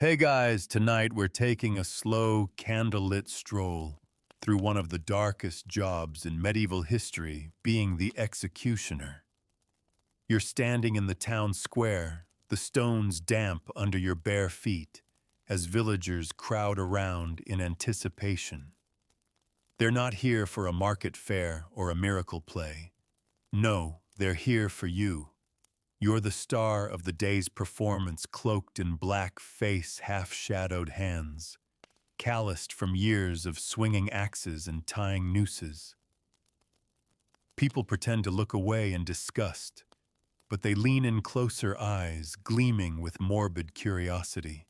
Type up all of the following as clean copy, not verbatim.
Hey guys, tonight we're taking a slow, candlelit stroll through one of the darkest jobs in medieval history, being the executioner. You're standing in the town square, the stones damp under your bare feet, as villagers crowd around in anticipation. They're not here for a market fair or a miracle play. No, they're here for you. You're the star of the day's performance, cloaked in black face, half-shadowed hands, calloused from years of swinging axes and tying nooses. People pretend to look away in disgust, but they lean in closer, eyes gleaming with morbid curiosity.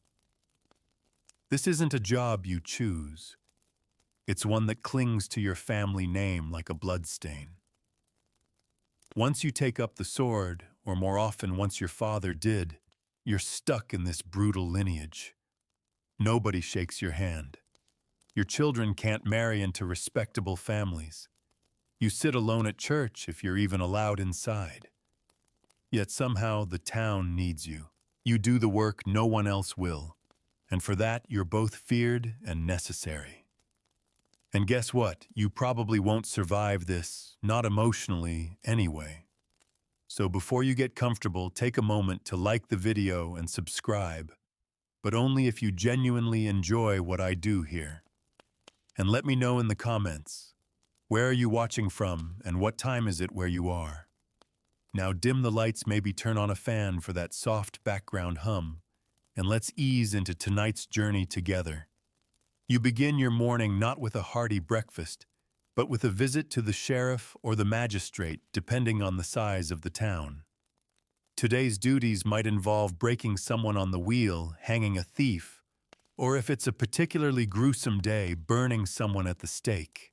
This isn't a job you choose. It's one that clings to your family name like a bloodstain. Once you take up the sword, or more often once your father did, you're stuck in this brutal lineage. Nobody shakes your hand. Your children can't marry into respectable families. You sit alone at church if you're even allowed inside. Yet somehow the town needs you. You do the work no one else will, and for that you're both feared and necessary. And guess what? You probably won't survive this, not emotionally anyway. So before you get comfortable, take a moment to like the video and subscribe, but only if you genuinely enjoy what I do here. And let me know in the comments, where are you watching from and what time is it where you are? Now dim the lights, maybe turn on a fan for that soft background hum, and let's ease into tonight's journey together. You begin your morning not with a hearty breakfast, but with a visit to the sheriff or the magistrate, depending on the size of the town. Today's duties might involve breaking someone on the wheel, hanging a thief, or if it's a particularly gruesome day, burning someone at the stake.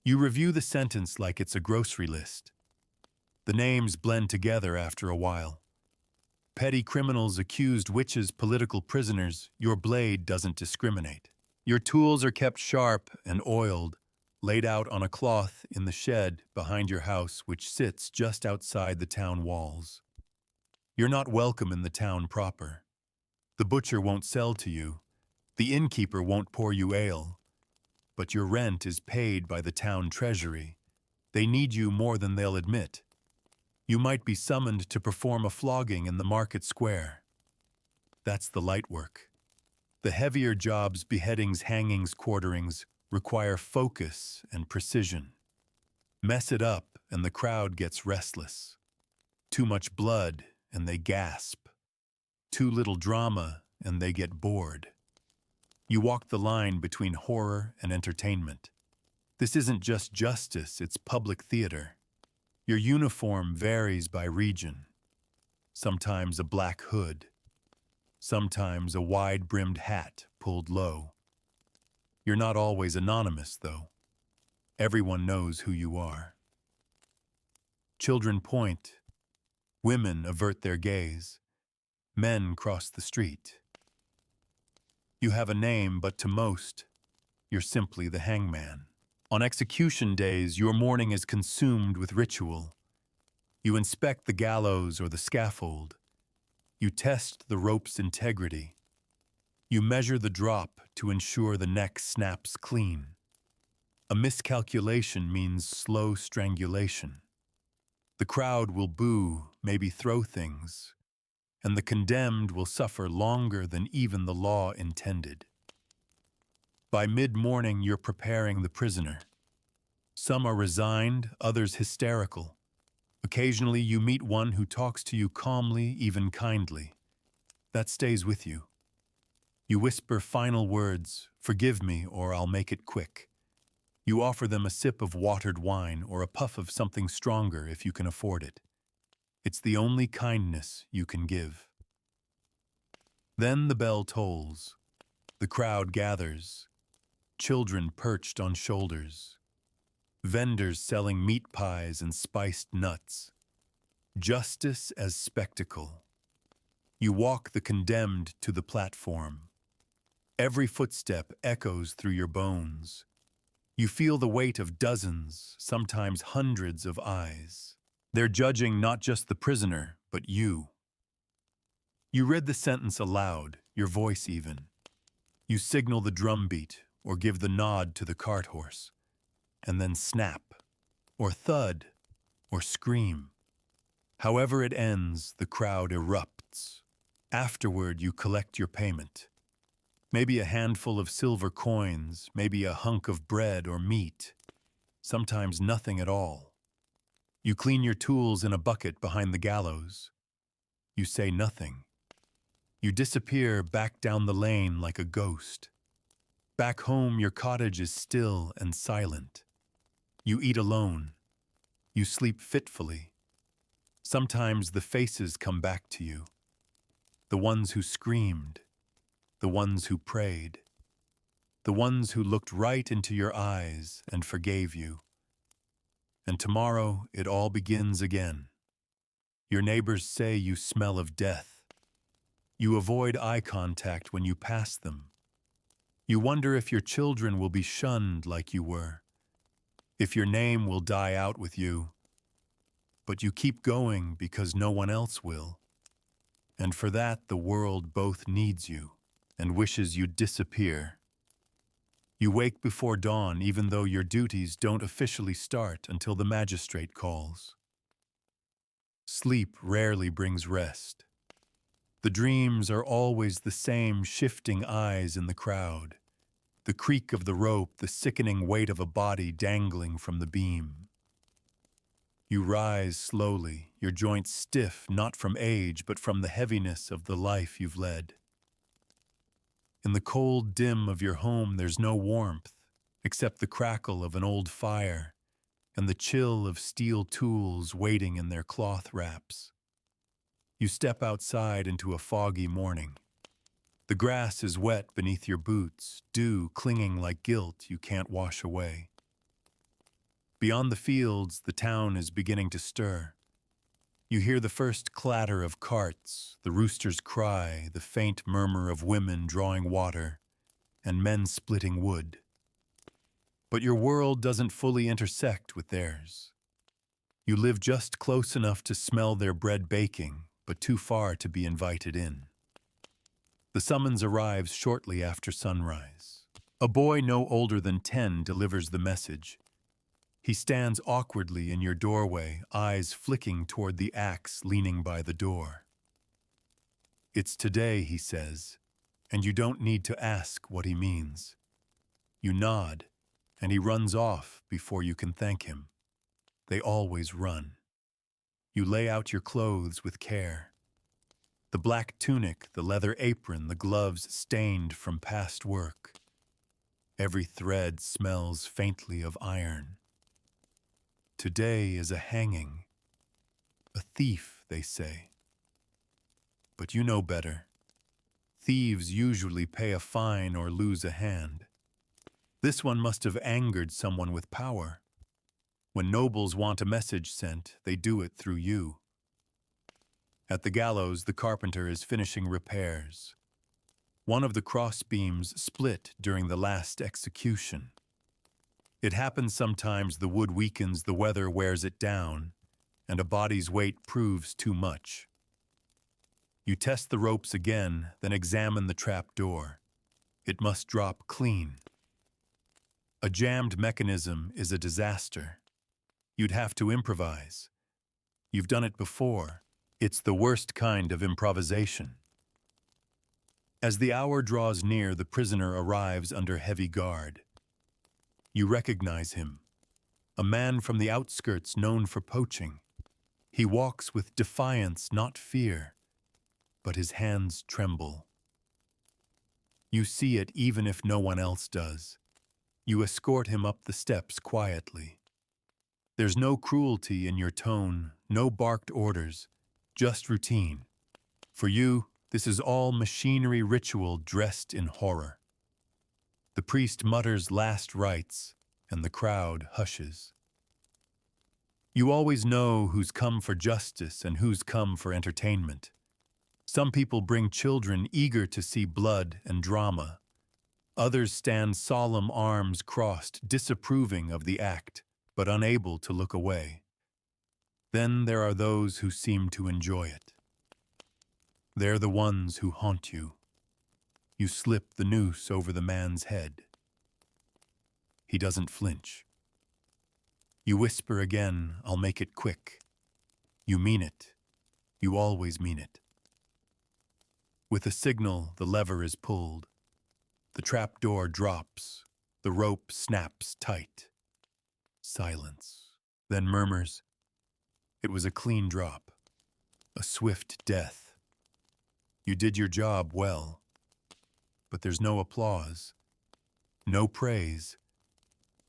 You review the sentence like it's a grocery list. The names blend together after a while. Petty criminals, accused witches, political prisoners, your blade doesn't discriminate. Your tools are kept sharp and oiled, laid out on a cloth in the shed behind your house, which sits just outside the town walls. You're not welcome in the town proper. The butcher won't sell to you. The innkeeper won't pour you ale. But your rent is paid by the town treasury. They need you more than they'll admit. You might be summoned to perform a flogging in the market square. That's the light work. The heavier jobs, beheadings, hangings, quarterings, require focus and precision. Mess it up and the crowd gets restless. Too much blood and they gasp. Too little drama and they get bored. You walk the line between horror and entertainment. This isn't just justice, it's public theater. Your uniform varies by region. Sometimes a black hood. Sometimes a wide-brimmed hat pulled low. You're not always anonymous, though. Everyone knows who you are. Children point. Women avert their gaze. Men cross the street. You have a name, but to most, you're simply the hangman. On execution days, your morning is consumed with ritual. You inspect the gallows or the scaffold. You test the rope's integrity. You measure the drop to ensure the neck snaps clean. A miscalculation means slow strangulation. The crowd will boo, maybe throw things, and the condemned will suffer longer than even the law intended. By mid-morning, you're preparing the prisoner. Some are resigned, others hysterical. Occasionally, you meet one who talks to you calmly, even kindly. That stays with you. You whisper final words, "Forgive me, or I'll make it quick." You offer them a sip of watered wine or a puff of something stronger if you can afford it. It's the only kindness you can give. Then the bell tolls. The crowd gathers. Children perched on shoulders. Vendors selling meat pies and spiced nuts. Justice as spectacle. You walk the condemned to the platform. Every footstep echoes through your bones. You feel the weight of dozens, sometimes hundreds of eyes. They're judging not just the prisoner, but you. You read the sentence aloud, your voice even. You signal the drumbeat or give the nod to the cart horse, and then snap, or thud, or scream. However it ends, the crowd erupts. Afterward, you collect your payment. Maybe a handful of silver coins, maybe a hunk of bread or meat, sometimes nothing at all. You clean your tools in a bucket behind the gallows. You say nothing. You disappear back down the lane like a ghost. Back home, your cottage is still and silent. You eat alone. You sleep fitfully. Sometimes the faces come back to you. The ones who screamed. The ones who prayed. The ones who looked right into your eyes and forgave you. And tomorrow it all begins again. Your neighbors say you smell of death. You avoid eye contact when you pass them. You wonder if your children will be shunned like you were, if your name will die out with you. But you keep going because no one else will. And for that, the world both needs you and wishes you'd disappear. You wake before dawn even though your duties don't officially start until the magistrate calls. Sleep rarely brings rest. The dreams are always the same shifting eyes in the crowd, the creak of the rope, the sickening weight of a body dangling from the beam. You rise slowly, your joints stiff not from age but from the heaviness of the life you've led. In the cold dim of your home there's no warmth, except the crackle of an old fire and the chill of steel tools waiting in their cloth wraps. You step outside into a foggy morning. The grass is wet beneath your boots, dew clinging like guilt you can't wash away. Beyond the fields, the town is beginning to stir. You hear the first clatter of carts, the rooster's cry, the faint murmur of women drawing water, and men splitting wood. But your world doesn't fully intersect with theirs. You live just close enough to smell their bread baking, but too far to be invited in. The summons arrives shortly after sunrise. A boy no older than 10 delivers the message. He stands awkwardly in your doorway, eyes flicking toward the axe leaning by the door. It's today, he says, and you don't need to ask what he means. You nod, and he runs off before you can thank him. They always run. You lay out your clothes with care. The black tunic, the leather apron, the gloves stained from past work. Every thread smells faintly of iron. Today is a hanging. A thief, they say. But you know better. Thieves usually pay a fine or lose a hand. This one must have angered someone with power. When nobles want a message sent, they do it through you. At the gallows, the carpenter is finishing repairs. One of the crossbeams split during the last execution. It happens sometimes the wood weakens, the weather wears it down, and a body's weight proves too much. You test the ropes again, then examine the trap door. It must drop clean. A jammed mechanism is a disaster. You'd have to improvise. You've done it before. It's the worst kind of improvisation. As the hour draws near, the prisoner arrives under heavy guard. You recognize him, a man from the outskirts known for poaching. He walks with defiance, not fear, but his hands tremble. You see it even if no one else does. You escort him up the steps quietly. There's no cruelty in your tone, no barked orders, just routine. For you, this is all machinery ritual dressed in horror. The priest mutters last rites, and the crowd hushes. You always know who's come for justice and who's come for entertainment. Some people bring children eager to see blood and drama. Others stand solemn, arms crossed, disapproving of the act, but unable to look away. Then there are those who seem to enjoy it. They're the ones who haunt you. You slip the noose over the man's head. He doesn't flinch. You whisper again, "I'll make it quick." You mean it. You always mean it. With a signal, the lever is pulled. The trap door drops. The rope snaps tight. Silence. Then murmurs, "It was a clean drop. A swift death. You did your job well." But there's no applause. No praise.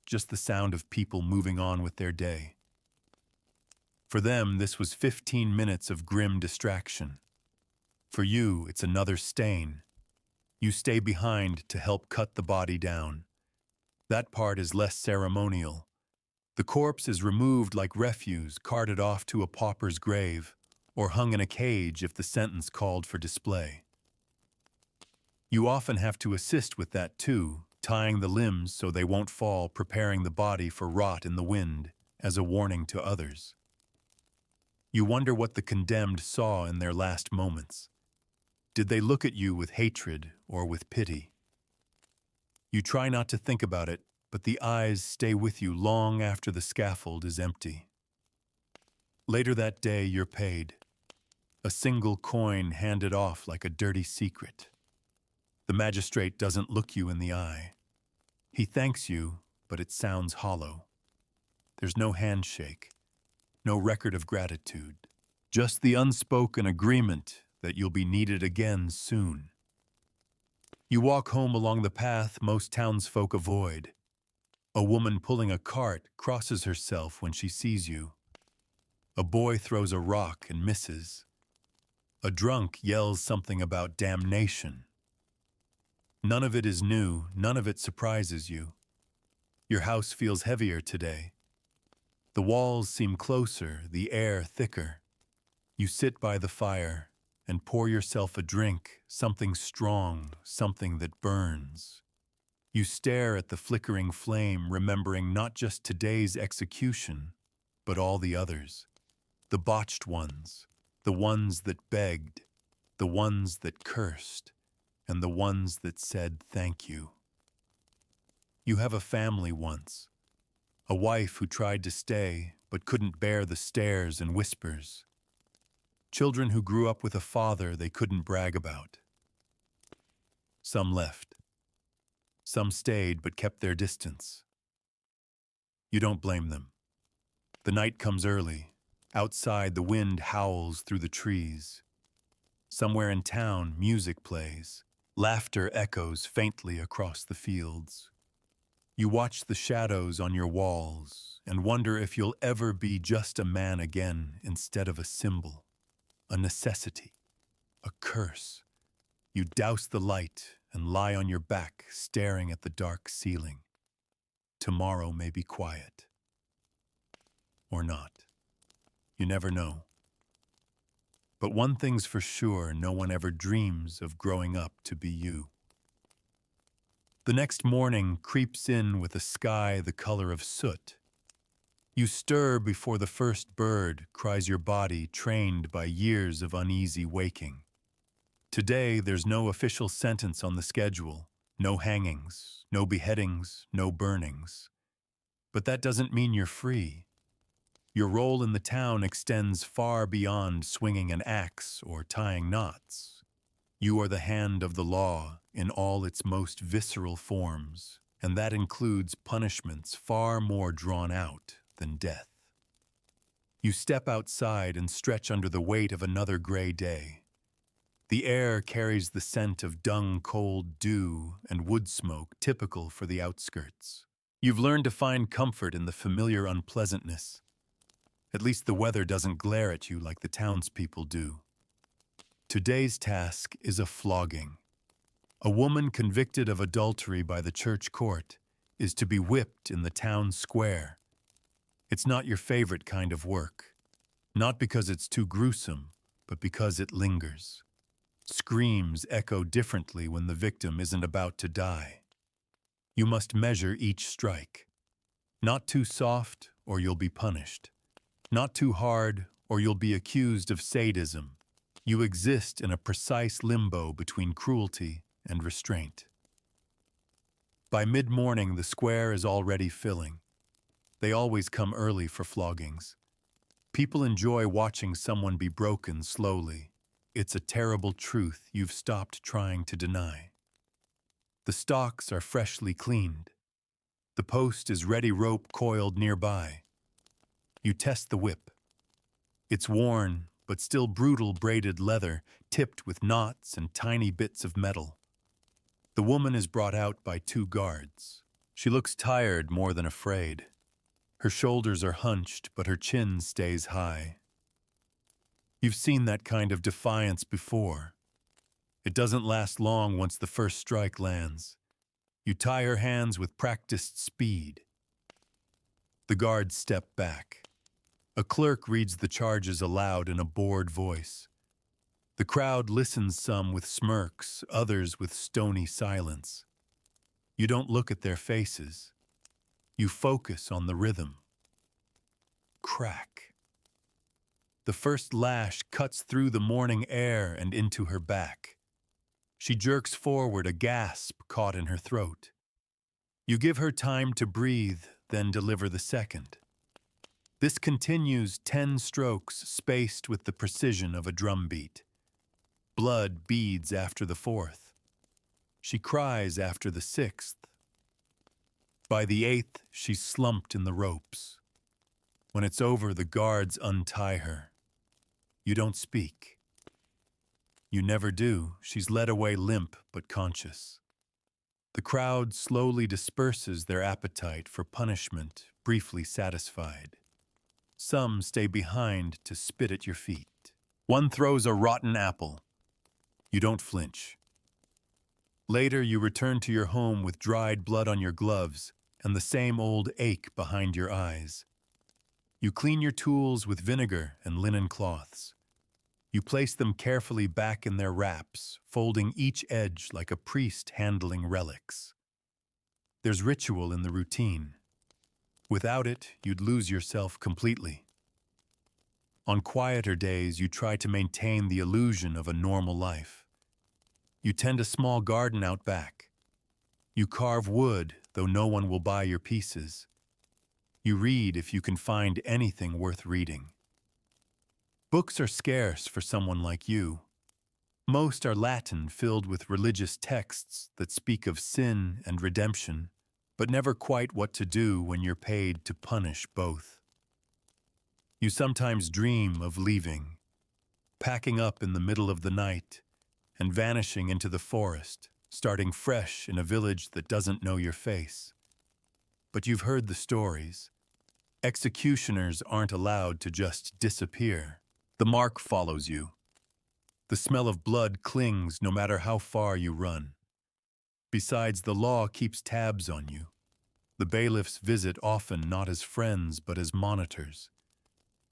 Just the sound of people moving on with their day. For them, this was 15 minutes of grim distraction. For you, it's another stain. You stay behind to help cut the body down. That part is less ceremonial. The corpse is removed like refuse, carted off to a pauper's grave, or hung in a cage if the sentence called for display. You often have to assist with that too, tying the limbs so they won't fall, preparing the body for rot in the wind, as a warning to others. You wonder what the condemned saw in their last moments. Did they look at you with hatred or with pity? You try not to think about it, but the eyes stay with you long after the scaffold is empty. Later that day, you're paid. A single coin handed off like a dirty secret. The magistrate doesn't look you in the eye. He thanks you, but it sounds hollow. There's no handshake, no record of gratitude, just the unspoken agreement that you'll be needed again soon. You walk home along the path most townsfolk avoid. A woman pulling a cart crosses herself when she sees you. A boy throws a rock and misses. A drunk yells something about damnation. None of it is new, none of it surprises you. Your house feels heavier today. The walls seem closer, the air thicker. You sit by the fire and pour yourself a drink, something strong, something that burns. You stare at the flickering flame, remembering not just today's execution, but all the others. The botched ones, the ones that begged, the ones that cursed, and the ones that said thank you. You have a family once, a wife who tried to stay but couldn't bear the stares and whispers. Children who grew up with a father they couldn't brag about. Some left. Some stayed but kept their distance. You don't blame them. The night comes early. Outside, the wind howls through the trees. Somewhere in town, music plays. Laughter echoes faintly across the fields. You watch the shadows on your walls and wonder if you'll ever be just a man again instead of a symbol, a necessity, a curse. You douse the light and lie on your back, staring at the dark ceiling. Tomorrow may be quiet. Or not. You never know. But one thing's for sure, no one ever dreams of growing up to be you. The next morning creeps in with a sky the color of soot. You stir before the first bird cries, your body trained by years of uneasy waking. Today, there's no official sentence on the schedule, no hangings, no beheadings, no burnings. But that doesn't mean you're free. Your role in the town extends far beyond swinging an axe or tying knots. You are the hand of the law in all its most visceral forms, and that includes punishments far more drawn out than death. You step outside and stretch under the weight of another gray day. The air carries the scent of dung-cold dew and wood smoke typical for the outskirts. You've learned to find comfort in the familiar unpleasantness. At least the weather doesn't glare at you like the townspeople do. Today's task is a flogging. A woman convicted of adultery by the church court is to be whipped in the town square. It's not your favorite kind of work. Not because it's too gruesome, but because it lingers. Screams echo differently when the victim isn't about to die. You must measure each strike. Not too soft, or you'll be punished. Not too hard, or you'll be accused of sadism. You exist in a precise limbo between cruelty and restraint. By mid-morning, the square is already filling. They always come early for floggings. People enjoy watching someone be broken slowly. It's a terrible truth you've stopped trying to deny. The stocks are freshly cleaned. The post is ready, rope coiled nearby. You test the whip. It's worn, but still brutal braided leather, tipped with knots and tiny bits of metal. The woman is brought out by 2 guards. She looks tired more than afraid. Her shoulders are hunched, but her chin stays high. You've seen that kind of defiance before. It doesn't last long once the first strike lands. You tie her hands with practiced speed. The guards step back. A clerk reads the charges aloud in a bored voice. The crowd listens, some with smirks, others with stony silence. You don't look at their faces. You focus on the rhythm. Crack. The first lash cuts through the morning air and into her back. She jerks forward, a gasp caught in her throat. You give her time to breathe, then deliver the second. This continues 10 strokes spaced with the precision of a drumbeat. Blood beads after the 4th. She cries after the 6th. By the 8th, she's slumped in the ropes. When it's over, the guards untie her. You don't speak. You never do. She's led away limp but conscious. The crowd slowly disperses, their appetite for punishment briefly satisfied. Some stay behind to spit at your feet. One throws a rotten apple. You don't flinch. Later, you return to your home with dried blood on your gloves and the same old ache behind your eyes. You clean your tools with vinegar and linen cloths. You place them carefully back in their wraps, folding each edge like a priest handling relics. There's ritual in the routine. Without it, you'd lose yourself completely. On quieter days, you try to maintain the illusion of a normal life. You tend a small garden out back. You carve wood, though no one will buy your pieces. You read if you can find anything worth reading. Books are scarce for someone like you. Most are Latin, filled with religious texts that speak of sin and redemption, but never quite what to do when you're paid to punish both. You sometimes dream of leaving, packing up in the middle of the night, and vanishing into the forest, starting fresh in a village that doesn't know your face. But you've heard the stories. Executioners aren't allowed to just disappear. The mark follows you. The smell of blood clings no matter how far you run. Besides, the law keeps tabs on you. The bailiffs visit often not as friends but as monitors.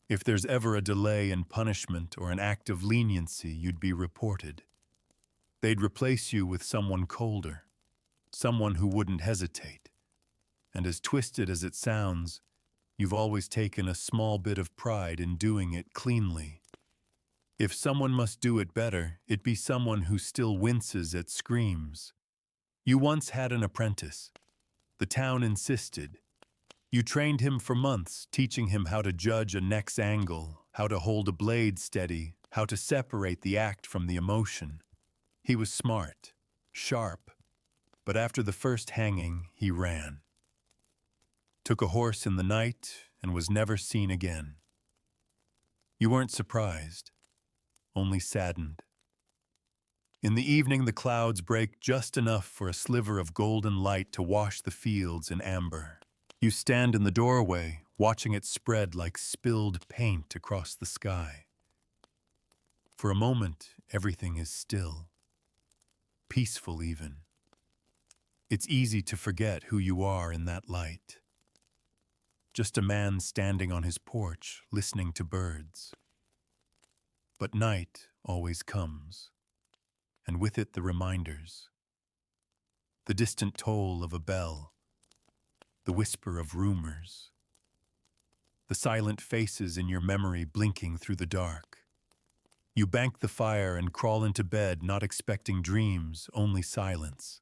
If there's ever a delay in punishment or an act of leniency, you'd be reported. They'd replace you with someone colder, someone who wouldn't hesitate. And as twisted as it sounds, you've always taken a small bit of pride in doing it cleanly. If someone must do it better, it'd be someone who still winces at screams. You once had an apprentice. The town insisted. You trained him for months, teaching him how to judge a neck's angle, how to hold a blade steady, how to separate the act from the emotion. He was smart, sharp, but after the first hanging, he ran. Took a horse in the night and was never seen again. You weren't surprised, only saddened. In the evening, the clouds break just enough for a sliver of golden light to wash the fields in amber. You stand in the doorway, watching it spread like spilled paint across the sky. For a moment, everything is still, peaceful even. It's easy to forget who you are in that light. Just a man standing on his porch, listening to birds. But night always comes, and with it the reminders. The distant toll of a bell, the whisper of rumors, the silent faces in your memory blinking through the dark. You bank the fire and crawl into bed, not expecting dreams, only silence.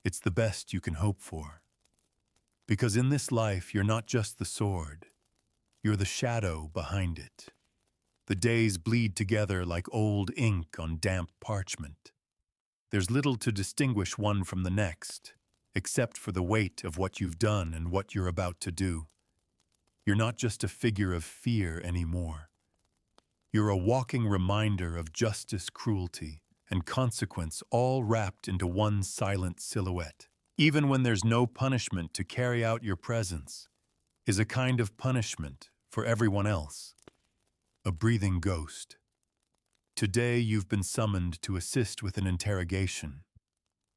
It's the best you can hope for. Because in this life, you're not just the sword. You're the shadow behind it. The days bleed together like old ink on damp parchment. There's little to distinguish one from the next, except for the weight of what you've done and what you're about to do. You're not just a figure of fear anymore. You're a walking reminder of justice, cruelty, and consequence, all wrapped into one silent silhouette. Even when there's no punishment to carry out your presence, is a kind of punishment for everyone else. A breathing ghost. Today you've been summoned to assist with an interrogation.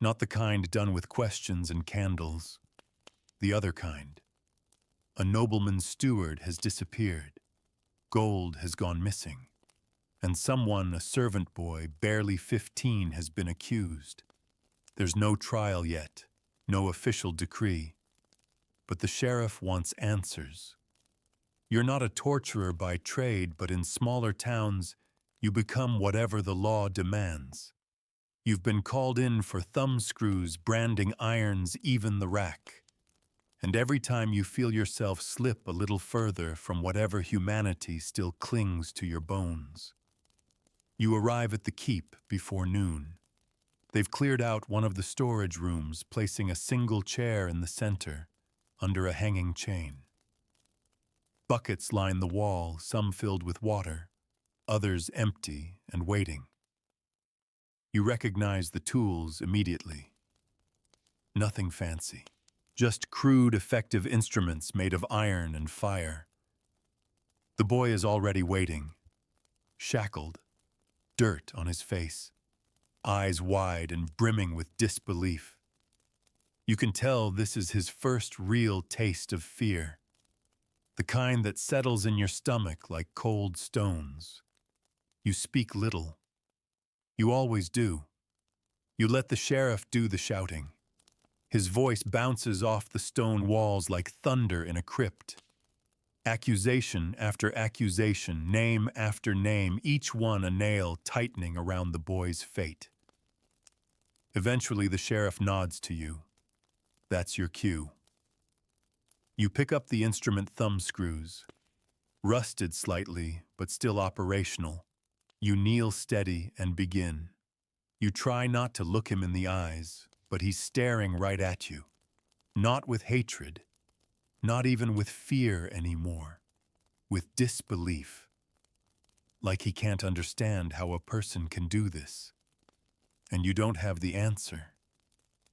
Not the kind done with questions and candles. The other kind. A nobleman's steward has disappeared. Gold has gone missing. And someone, a servant boy, barely 15, has been accused. There's no trial yet, no official decree. But the sheriff wants answers. You're not a torturer by trade, but in smaller towns, you become whatever the law demands. You've been called in for thumbscrews, branding irons, even the rack. And every time you feel yourself slip a little further from whatever humanity still clings to your bones. You arrive at the keep before noon. They've cleared out one of the storage rooms, placing a single chair in the center, under a hanging chain. Buckets line the wall, some filled with water, others empty and waiting. You recognize the tools immediately. Nothing fancy, just crude, effective instruments made of iron and fire. The boy is already waiting, shackled, dirt on his face, eyes wide and brimming with disbelief. You can tell this is his first real taste of fear, the kind that settles in your stomach like cold stones. You speak little. You always do. You let the sheriff do the shouting. His voice bounces off the stone walls like thunder in a crypt. Accusation after accusation, name after name, each one a nail tightening around the boy's fate. Eventually, the sheriff nods to you. That's your cue. You pick up the instrument thumbscrews, rusted slightly, but still operational. You kneel steady and begin. You try not to look him in the eyes, but he's staring right at you. Not with hatred, not even with fear anymore, with disbelief. Like he can't understand how a person can do this. And you don't have the answer.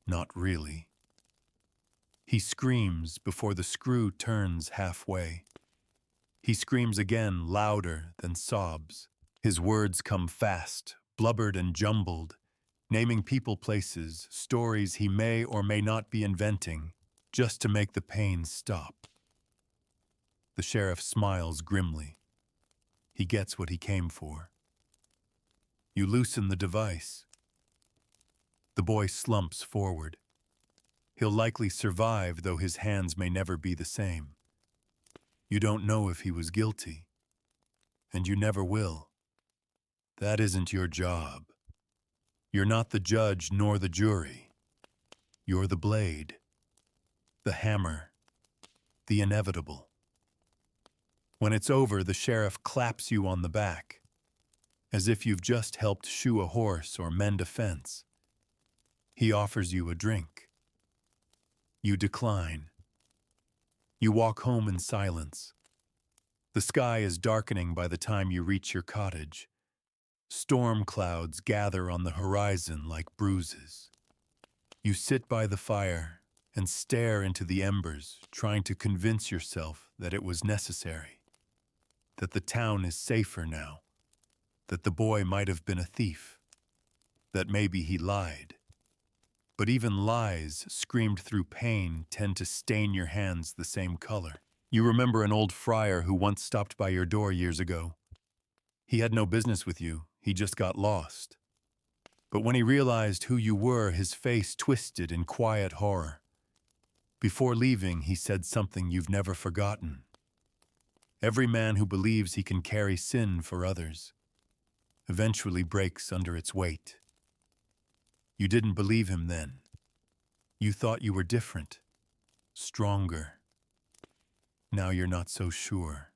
Not really. He screams before the screw turns halfway. He screams again, louder than sobs. His words come fast, blubbered and jumbled, naming people, places, stories he may or may not be inventing, just to make the pain stop. The sheriff smiles grimly. He gets what he came for. You loosen the device. The boy slumps forward. He'll likely survive, though his hands may never be the same. You don't know if he was guilty, and you never will. That isn't your job. You're not the judge nor the jury. You're the blade, the hammer, the inevitable. When it's over, the sheriff claps you on the back, as if you've just helped shoe a horse or mend a fence. He offers you a drink. You decline. You walk home in silence. The sky is darkening by the time you reach your cottage. Storm clouds gather on the horizon like bruises. You sit by the fire and stare into the embers, trying to convince yourself that it was necessary, that the town is safer now, that the boy might have been a thief, that maybe he lied. But even lies screamed through pain tend to stain your hands the same color. You remember an old friar who once stopped by your door years ago. He had no business with you, he just got lost. But when he realized who you were, his face twisted in quiet horror. Before leaving, he said something you've never forgotten. Every man who believes he can carry sin for others eventually breaks under its weight. You didn't believe him then. You thought you were different, stronger. Now you're not so sure.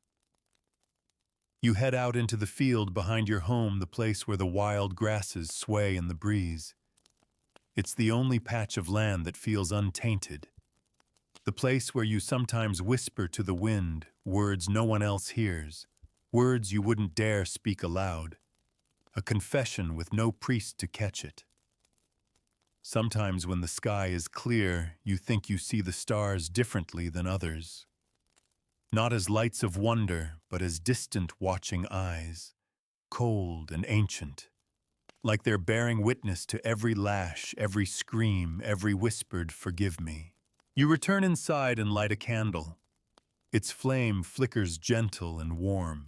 You head out into the field behind your home, the place where the wild grasses sway in the breeze. It's the only patch of land that feels untainted. The place where you sometimes whisper to the wind words no one else hears, words you wouldn't dare speak aloud, a confession with no priest to catch it. Sometimes when the sky is clear, you think you see the stars differently than others. Not as lights of wonder, but as distant watching eyes, cold and ancient, like they're bearing witness to every lash, every scream, every whispered "forgive me." You return inside and light a candle. Its flame flickers gentle and warm.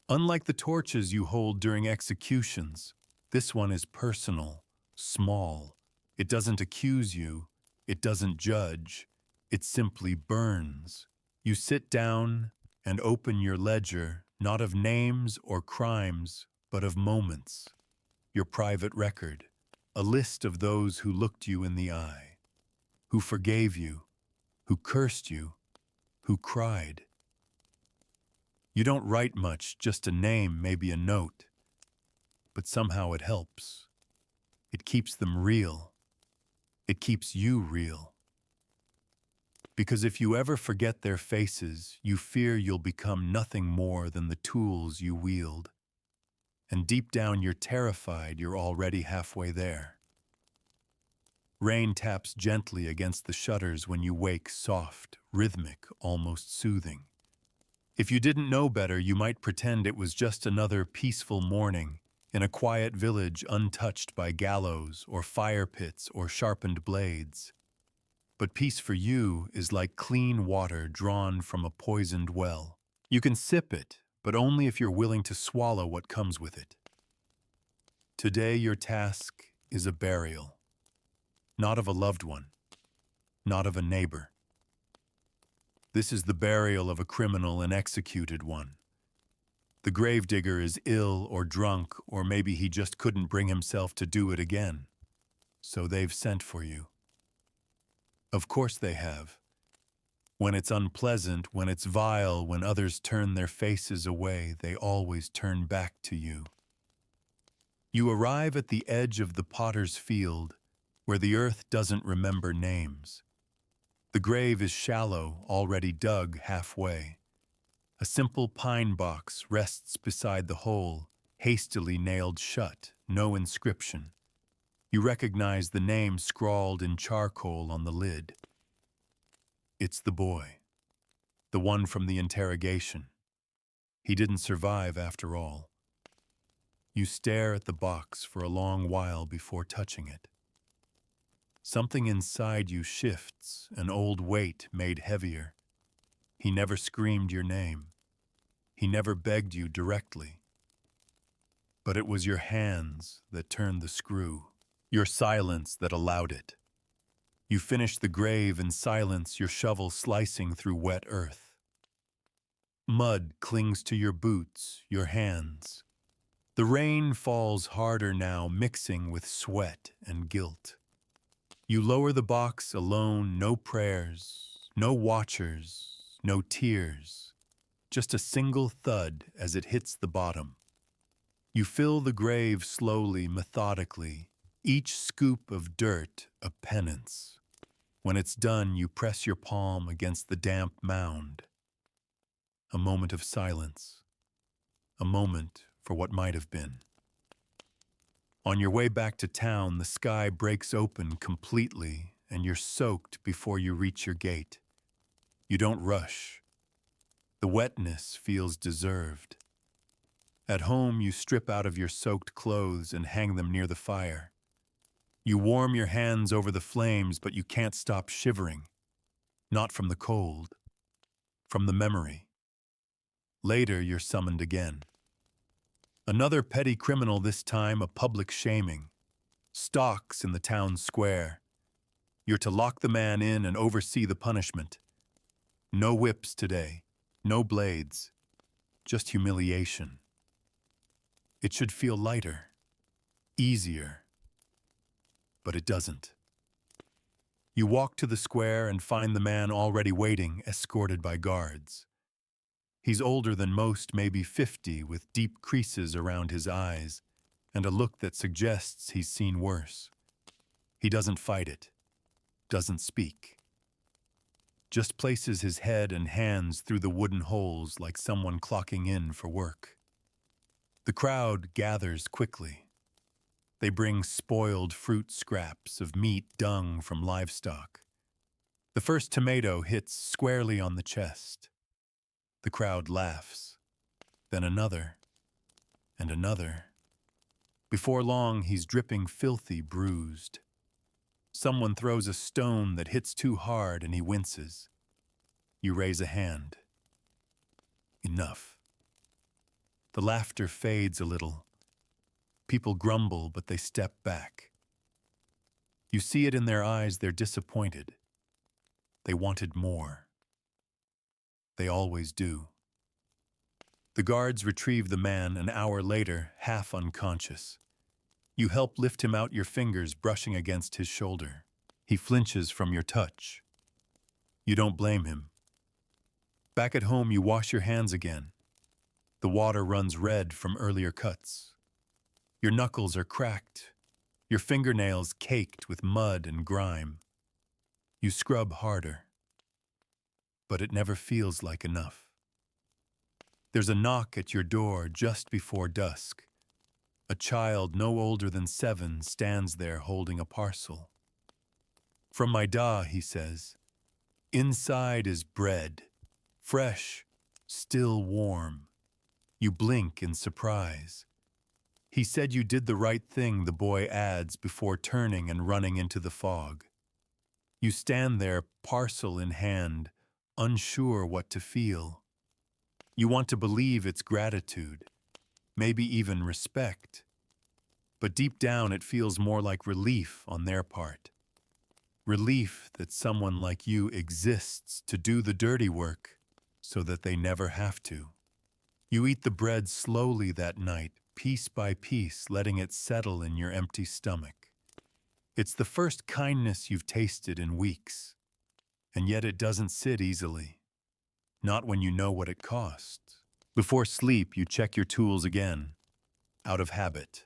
Unlike the torches you hold during executions, this one is personal, small. It doesn't accuse you, it doesn't judge, it simply burns. You sit down and open your ledger, not of names or crimes, but of moments. Your private record, a list of those who looked you in the eye, who forgave you, who cursed you, who cried. You don't write much, just a name, maybe a note, but somehow it helps. It keeps them real. It keeps you real. Because if you ever forget their faces, you fear you'll become nothing more than the tools you wield. And deep down you're terrified you're already halfway there. Rain taps gently against the shutters when you wake, soft, rhythmic, almost soothing. If you didn't know better, you might pretend it was just another peaceful morning in a quiet village untouched by gallows or fire pits or sharpened blades. But peace for you is like clean water drawn from a poisoned well. You can sip it, but only if you're willing to swallow what comes with it. Today your task is a burial. Not of a loved one, not of a neighbor. This is the burial of a criminal and executed one. The gravedigger is ill or drunk, or maybe he just couldn't bring himself to do it again. So they've sent for you. Of course they have. When it's unpleasant, when it's vile, when others turn their faces away, they always turn back to you. You arrive at the edge of the potter's field, where the earth doesn't remember names. The grave is shallow, already dug halfway. A simple pine box rests beside the hole, hastily nailed shut, no inscription. You recognize the name scrawled in charcoal on the lid. It's the boy, the one from the interrogation. He didn't survive after all. You stare at the box for a long while before touching it. Something inside you shifts, an old weight made heavier. He never screamed your name. He never begged you directly. But it was your hands that turned the screw, your silence that allowed it. You finish the grave in silence, your shovel slicing through wet earth. Mud clings to your boots, your hands. The rain falls harder now, mixing with sweat and guilt. You lower the box alone, no prayers, no watchers, no tears. Just a single thud as it hits the bottom. You fill the grave slowly, methodically, each scoop of dirt a penance. When it's done, you press your palm against the damp mound. A moment of silence. A moment for what might have been. On your way back to town, the sky breaks open completely and you're soaked before you reach your gate. You don't rush. The wetness feels deserved. At home, you strip out of your soaked clothes and hang them near the fire. You warm your hands over the flames, but you can't stop shivering. Not from the cold, from the memory. Later, you're summoned again. Another petty criminal, this time a public shaming. Stalks in the town square. You're to lock the man in and oversee the punishment. No whips today, no blades, just humiliation. It should feel lighter, easier, but it doesn't. You walk to the square and find the man already waiting, escorted by guards. He's older than most, maybe 50, with deep creases around his eyes and a look that suggests he's seen worse. He doesn't fight it, doesn't speak. Just places his head and hands through the wooden holes like someone clocking in for work. The crowd gathers quickly. They bring spoiled fruit scraps of meat dung from livestock. The first tomato hits squarely on the chest. The crowd laughs. Then another, and another. Before long, he's dripping filthy, bruised. Someone throws a stone that hits too hard and he winces. You raise a hand. Enough. The laughter fades a little. People grumble, but they step back. You see it in their eyes, they're disappointed. They wanted more. They always do. The guards retrieve the man an hour later, half unconscious. You help lift him out, your fingers brushing against his shoulder. He flinches from your touch. You don't blame him. Back at home, you wash your hands again. The water runs red from earlier cuts. Your knuckles are cracked, your fingernails caked with mud and grime. You scrub harder, but it never feels like enough. There's a knock at your door just before dusk. A child no older than 7 stands there holding a parcel. From my da, he says. Inside is bread, fresh, still warm. You blink in surprise. He said you did the right thing, the boy adds before turning and running into the fog. You stand there, parcel in hand, unsure what to feel. You want to believe it's gratitude, maybe even respect. But deep down it feels more like relief on their part. Relief that someone like you exists to do the dirty work so that they never have to. You eat the bread slowly that night, piece by piece, letting it settle in your empty stomach. It's the first kindness you've tasted in weeks, and yet it doesn't sit easily. Not when you know what it costs. Before sleep, you check your tools again, out of habit.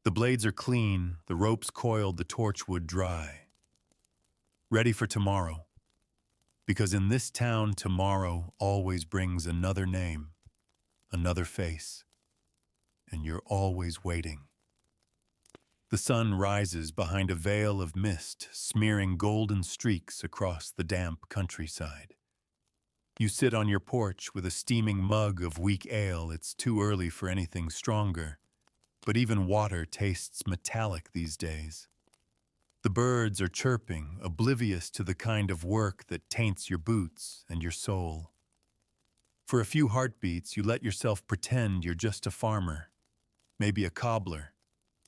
The blades are clean, the ropes coiled, the torchwood dry. Ready for tomorrow. Because in this town, tomorrow always brings another name, another face, and you're always waiting. The sun rises behind a veil of mist, smearing golden streaks across the damp countryside. You sit on your porch with a steaming mug of weak ale. It's too early for anything stronger, but even water tastes metallic these days. The birds are chirping, oblivious to the kind of work that taints your boots and your soul. For a few heartbeats, you let yourself pretend you're just a farmer, maybe a cobbler,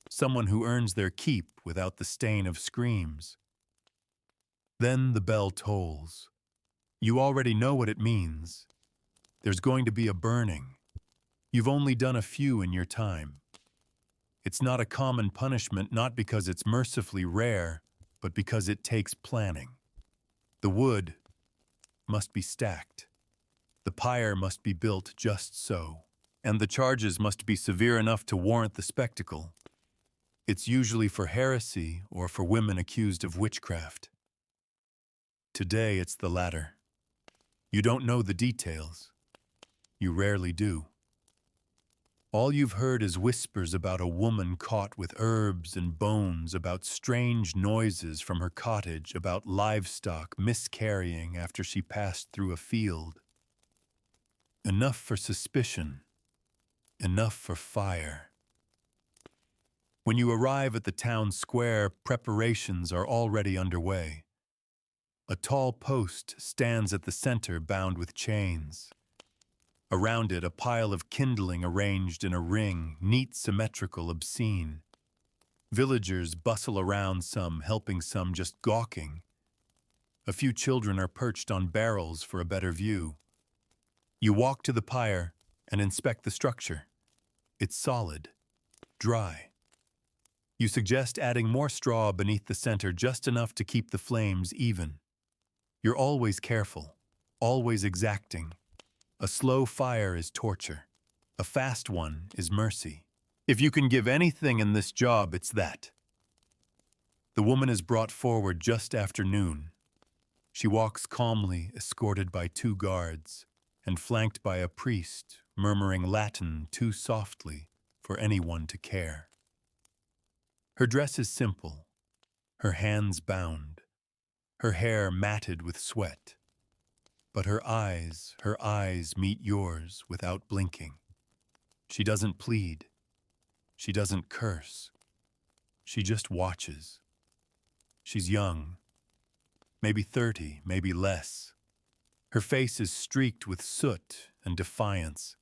someone who earns their keep without the stain of screams. Then the bell tolls. You already know what it means. There's going to be a burning. You've only done a few in your time. It's not a common punishment, not because it's mercifully rare, but because it takes planning. The wood must be stacked. The pyre must be built just so. And the charges must be severe enough to warrant the spectacle. It's usually for heresy or for women accused of witchcraft. Today it's the latter. You don't know the details. You rarely do. All you've heard is whispers about a woman caught with herbs and bones, about strange noises from her cottage, about livestock miscarrying after she passed through a field. Enough for suspicion, enough for fire. When you arrive at the town square, preparations are already underway. A tall post stands at the center, bound with chains. Around it, a pile of kindling arranged in a ring, neat, symmetrical, obscene. Villagers bustle around, some helping, some just gawking. A few children are perched on barrels for a better view. You walk to the pyre and inspect the structure. It's solid, dry. You suggest adding more straw beneath the center, just enough to keep the flames even. You're always careful, always exacting. A slow fire is torture. A fast one is mercy. If you can give anything in this job, it's that. The woman is brought forward just after noon. She walks calmly, escorted by 2 guards, and flanked by a priest, murmuring Latin too softly for anyone to care. Her dress is simple, her hands bound, her hair matted with sweat. But her eyes meet yours without blinking. She doesn't plead. She doesn't curse. She just watches. She's young, maybe 30, maybe less. Her face is streaked with soot and defiance.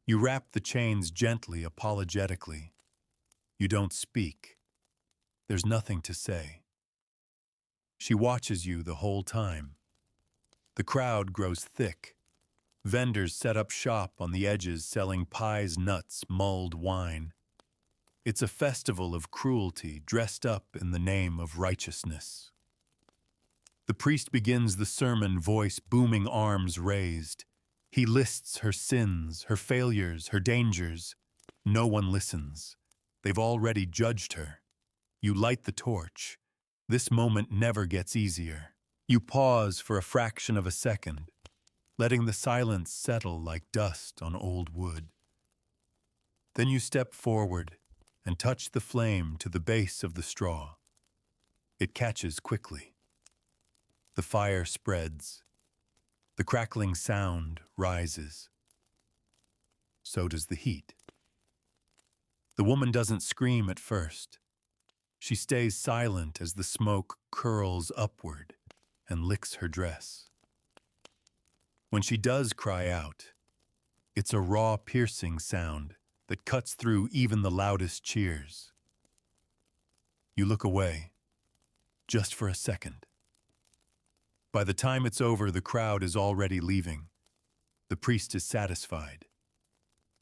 You wrap the chains gently, apologetically. You don't speak. There's nothing to say. She watches you the whole time. The crowd grows thick. Vendors set up shop on the edges selling pies, nuts, mulled wine. It's a festival of cruelty dressed up in the name of righteousness. The priest begins the sermon, voice booming, arms raised. He lists her sins, her failures, her dangers. No one listens. They've already judged her. You light the torch. This moment never gets easier. You pause for a fraction of a second, letting the silence settle like dust on old wood. Then you step forward and touch the flame to the base of the straw. It catches quickly. The fire spreads. The crackling sound rises. So does the heat. The woman doesn't scream at first. She stays silent as the smoke curls upward and licks her dress. When she does cry out, it's a raw, piercing sound that cuts through even the loudest cheers. You look away, just for a second. By the time it's over, the crowd is already leaving. The priest is satisfied.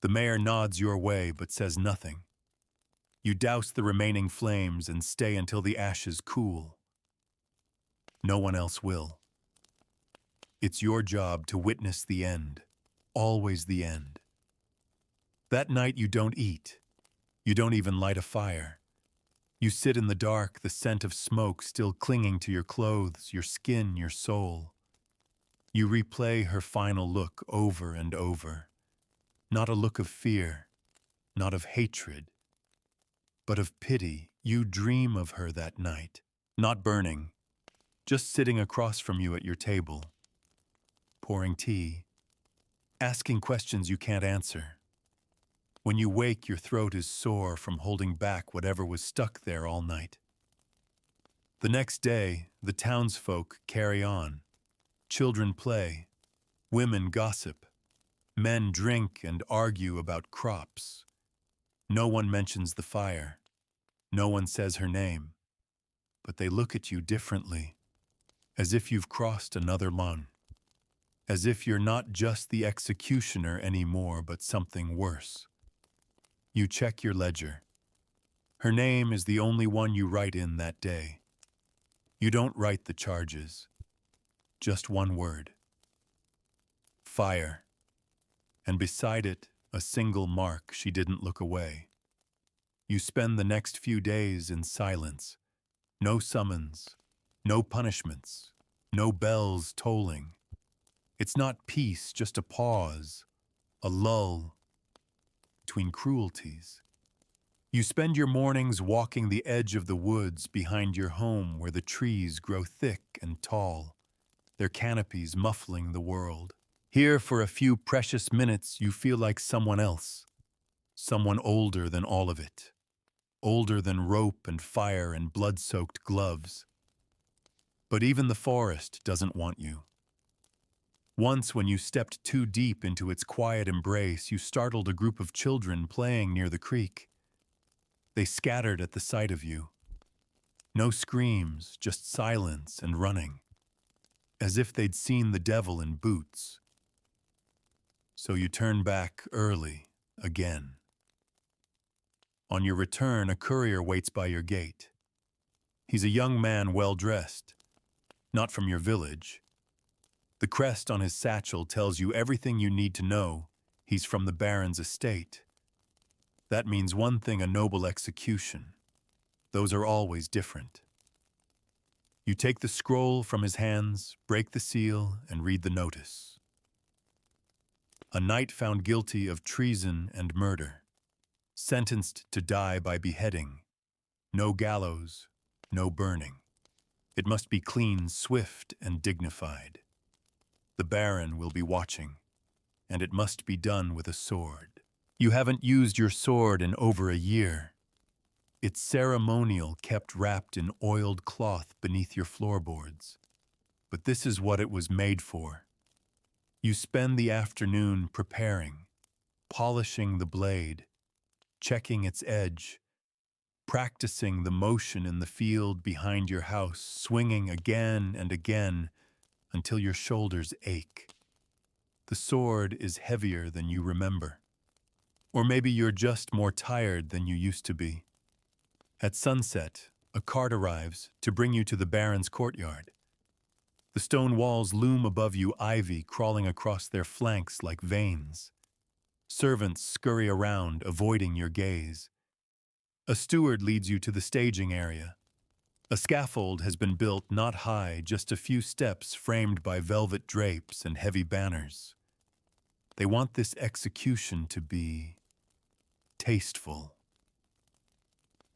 The mayor nods your way but says nothing. You douse the remaining flames and stay until the ashes cool. No one else will. It's your job to witness the end, always the end. That night you don't eat. You don't even light a fire. You sit in the dark, the scent of smoke still clinging to your clothes, your skin, your soul. You replay her final look over and over. Not a look of fear, not of hatred, but of pity. You dream of her that night, not burning, just sitting across from you at your table, pouring tea, asking questions you can't answer. When you wake, your throat is sore from holding back whatever was stuck there all night. The next day, the townsfolk carry on. Children play, women gossip, men drink and argue about crops. No one mentions the fire. No one says her name. But they look at you differently, as if you've crossed another line. As if you're not just the executioner anymore, but something worse. You check your ledger. Her name is the only one you write in that day. You don't write the charges. Just one word. Fire. And beside it, a single mark. She didn't look away. You spend the next few days in silence. No summons, no punishments, no bells tolling. It's not peace, just a pause, a lull between cruelties. You spend your mornings walking the edge of the woods behind your home where the trees grow thick and tall, their canopies muffling the world. Here, for a few precious minutes, you feel like someone else, someone older than all of it, older than rope and fire and blood-soaked gloves. But even the forest doesn't want you. Once, when you stepped too deep into its quiet embrace, you startled a group of children playing near the creek. They scattered at the sight of you. No screams, just silence and running, as if they'd seen the devil in boots. So you turn back early, again. On your return, a courier waits by your gate. He's a young man well-dressed, not from your village. The crest on his satchel tells you everything you need to know. He's from the Baron's estate. That means one thing: a noble execution. Those are always different. You take the scroll from his hands, break the seal, and read the notice. A knight found guilty of treason and murder, sentenced to die by beheading. No gallows, no burning. It must be clean, swift, and dignified. The Baron will be watching, and it must be done with a sword. You haven't used your sword in over a year. It's ceremonial, kept wrapped in oiled cloth beneath your floorboards. But this is what it was made for. You spend the afternoon preparing, polishing the blade, checking its edge, practicing the motion in the field behind your house, swinging again and again until your shoulders ache. The sword is heavier than you remember. Or maybe you're just more tired than you used to be. At sunset, a cart arrives to bring you to the Baron's courtyard. The stone walls loom above you, ivy crawling across their flanks like veins. Servants scurry around, avoiding your gaze. A steward leads you to the staging area. A scaffold has been built not high, just a few steps framed by velvet drapes and heavy banners. They want this execution to be tasteful.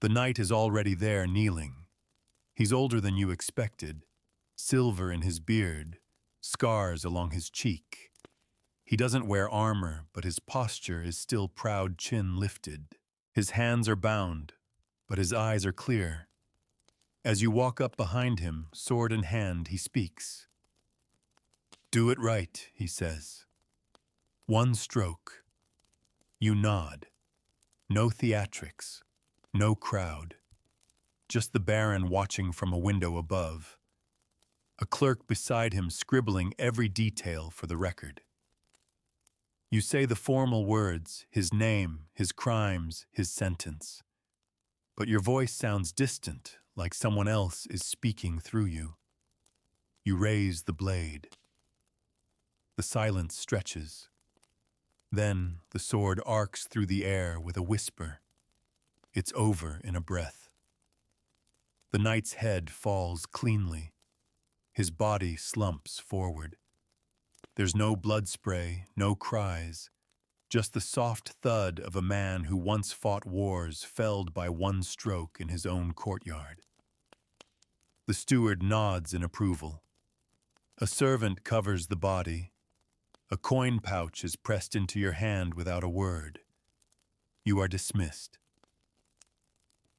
The knight is already there, kneeling. He's older than you expected, silver in his beard, scars along his cheek. He doesn't wear armor, but his posture is still proud, chin lifted. His hands are bound, but his eyes are clear. As you walk up behind him, sword in hand, he speaks. "Do it right," he says. "One stroke." You nod. No theatrics. No crowd, just the Baron watching from a window above. A clerk beside him scribbling every detail for the record. You say the formal words, his name, his crimes, his sentence. But your voice sounds distant, like someone else is speaking through you. You raise the blade. The silence stretches. Then the sword arcs through the air with a whisper. It's over in a breath. The knight's head falls cleanly. His body slumps forward. There's no blood spray, no cries, just the soft thud of a man who once fought wars, felled by one stroke in his own courtyard. The steward nods in approval. A servant covers the body. A coin pouch is pressed into your hand without a word. You are dismissed.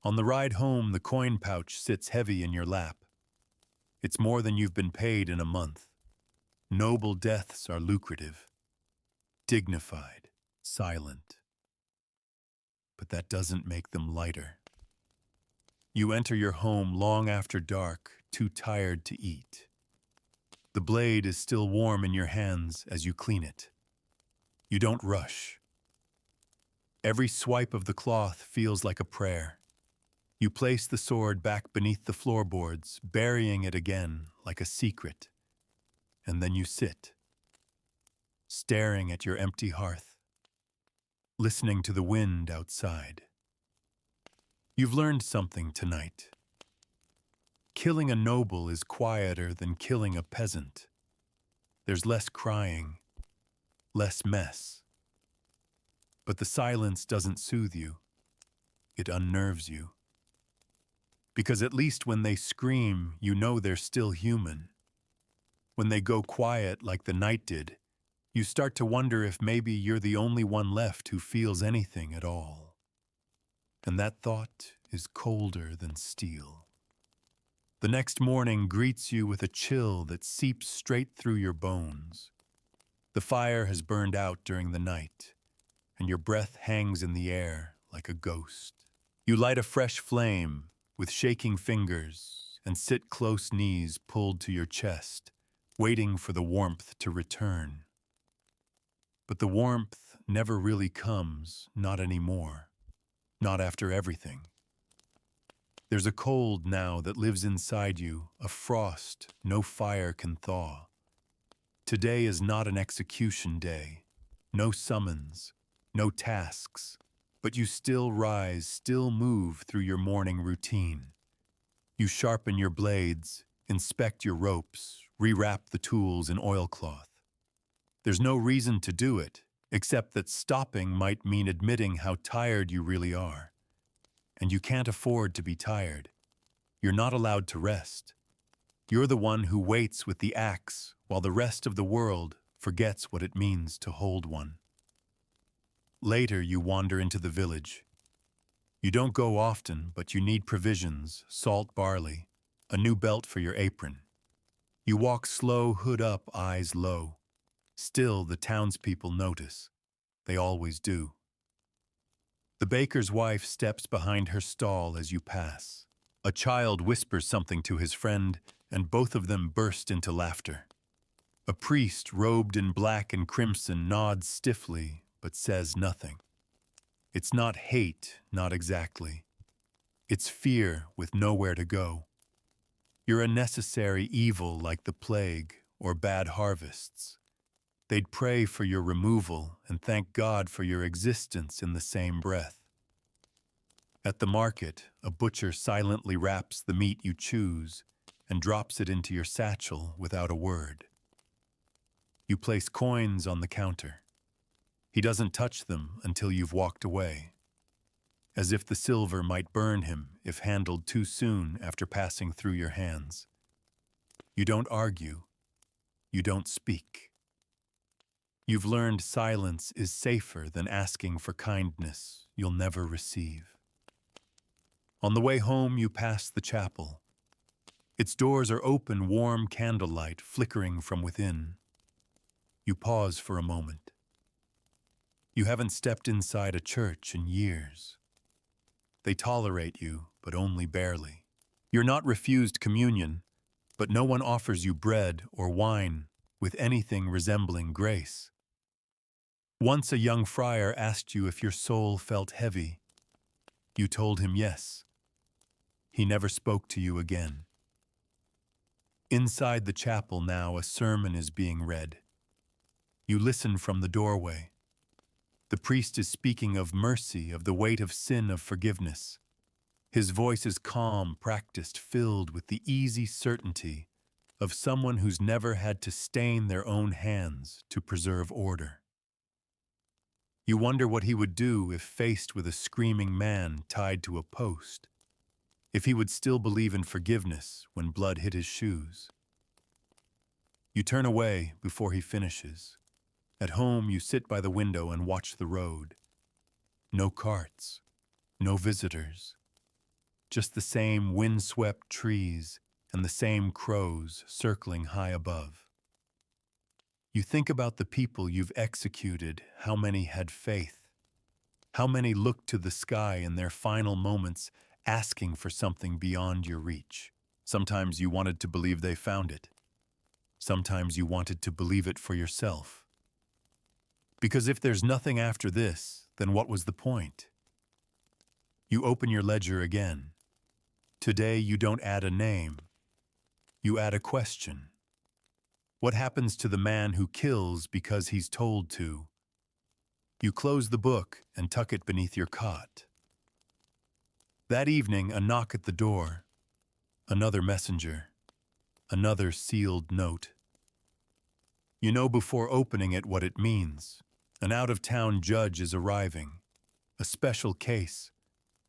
On the ride home, the coin pouch sits heavy in your lap. It's more than you've been paid in a month. Noble deaths are lucrative, dignified, silent. But that doesn't make them lighter. You enter your home long after dark, too tired to eat. The blade is still warm in your hands as you clean it. You don't rush. Every swipe of the cloth feels like a prayer. You place the sword back beneath the floorboards, burying it again like a secret. And then you sit, staring at your empty hearth, listening to the wind outside. You've learned something tonight. Killing a noble is quieter than killing a peasant. There's less crying, less mess. But the silence doesn't soothe you. It unnerves you. Because at least when they scream, you know they're still human. When they go quiet like the knight did, you start to wonder if maybe you're the only one left who feels anything at all. And that thought is colder than steel. The next morning greets you with a chill that seeps straight through your bones. The fire has burned out during the night, and your breath hangs in the air like a ghost. You light a fresh flame with shaking fingers and sit close, knees pulled to your chest, waiting for the warmth to return. But the warmth never really comes, not anymore. not after everything. There's a cold now that lives inside you, a frost no fire can thaw. Today is not an execution day. No summons, no tasks, but you still rise, still move through your morning routine. You sharpen your blades, inspect your ropes, rewrap the tools in oilcloth. There's no reason to do it, except that stopping might mean admitting how tired you really are. And you can't afford to be tired. You're not allowed to rest. You're the one who waits with the axe while the rest of the world forgets what it means to hold one. Later, you wander into the village. You don't go often, but you need provisions, salt barley, a new belt for your apron. You walk slow, hood up, eyes low. Still, the townspeople notice. They always do. The baker's wife steps behind her stall as you pass. A child whispers something to his friend, and both of them burst into laughter. A priest, robed in black and crimson, nods stiffly, but says nothing. It's not hate, not exactly. It's fear with nowhere to go. You're a necessary evil like the plague or bad harvests. They'd pray for your removal and thank God for your existence in the same breath. At the market, a butcher silently wraps the meat you choose and drops it into your satchel without a word. You place coins on the counter. He doesn't touch them until you've walked away, as if the silver might burn him if handled too soon after passing through your hands. You don't argue. You don't speak. You've learned silence is safer than asking for kindness you'll never receive. On the way home, you pass the chapel. Its doors are open, warm candlelight flickering from within. You pause for a moment. You haven't stepped inside a church in years. They tolerate you, but only barely. You're not refused communion, but no one offers you bread or wine with anything resembling grace. Once a young friar asked you if your soul felt heavy. You told him yes. He never spoke to you again. Inside the chapel now, a sermon is being read. You listen from the doorway. The priest is speaking of mercy, of the weight of sin, of forgiveness. His voice is calm, practiced, filled with the easy certainty of someone who's never had to stain their own hands to preserve order. You wonder what he would do if faced with a screaming man tied to a post, if he would still believe in forgiveness when blood hit his shoes. You turn away before he finishes. At home, you sit by the window and watch the road. No carts, no visitors, just the same wind-swept trees and the same crows circling high above. You think about the people you've executed, how many had faith, how many looked to the sky in their final moments asking for something beyond your reach. Sometimes you wanted to believe they found it. Sometimes you wanted to believe it for yourself. Because if there's nothing after this, then what was the point? You open your ledger again. Today you don't add a name. You add a question. What happens to the man who kills because he's told to? You close the book and tuck it beneath your cot. That evening, a knock at the door. Another messenger. Another sealed note. You know before opening it what it means. An out-of-town judge is arriving. A special case.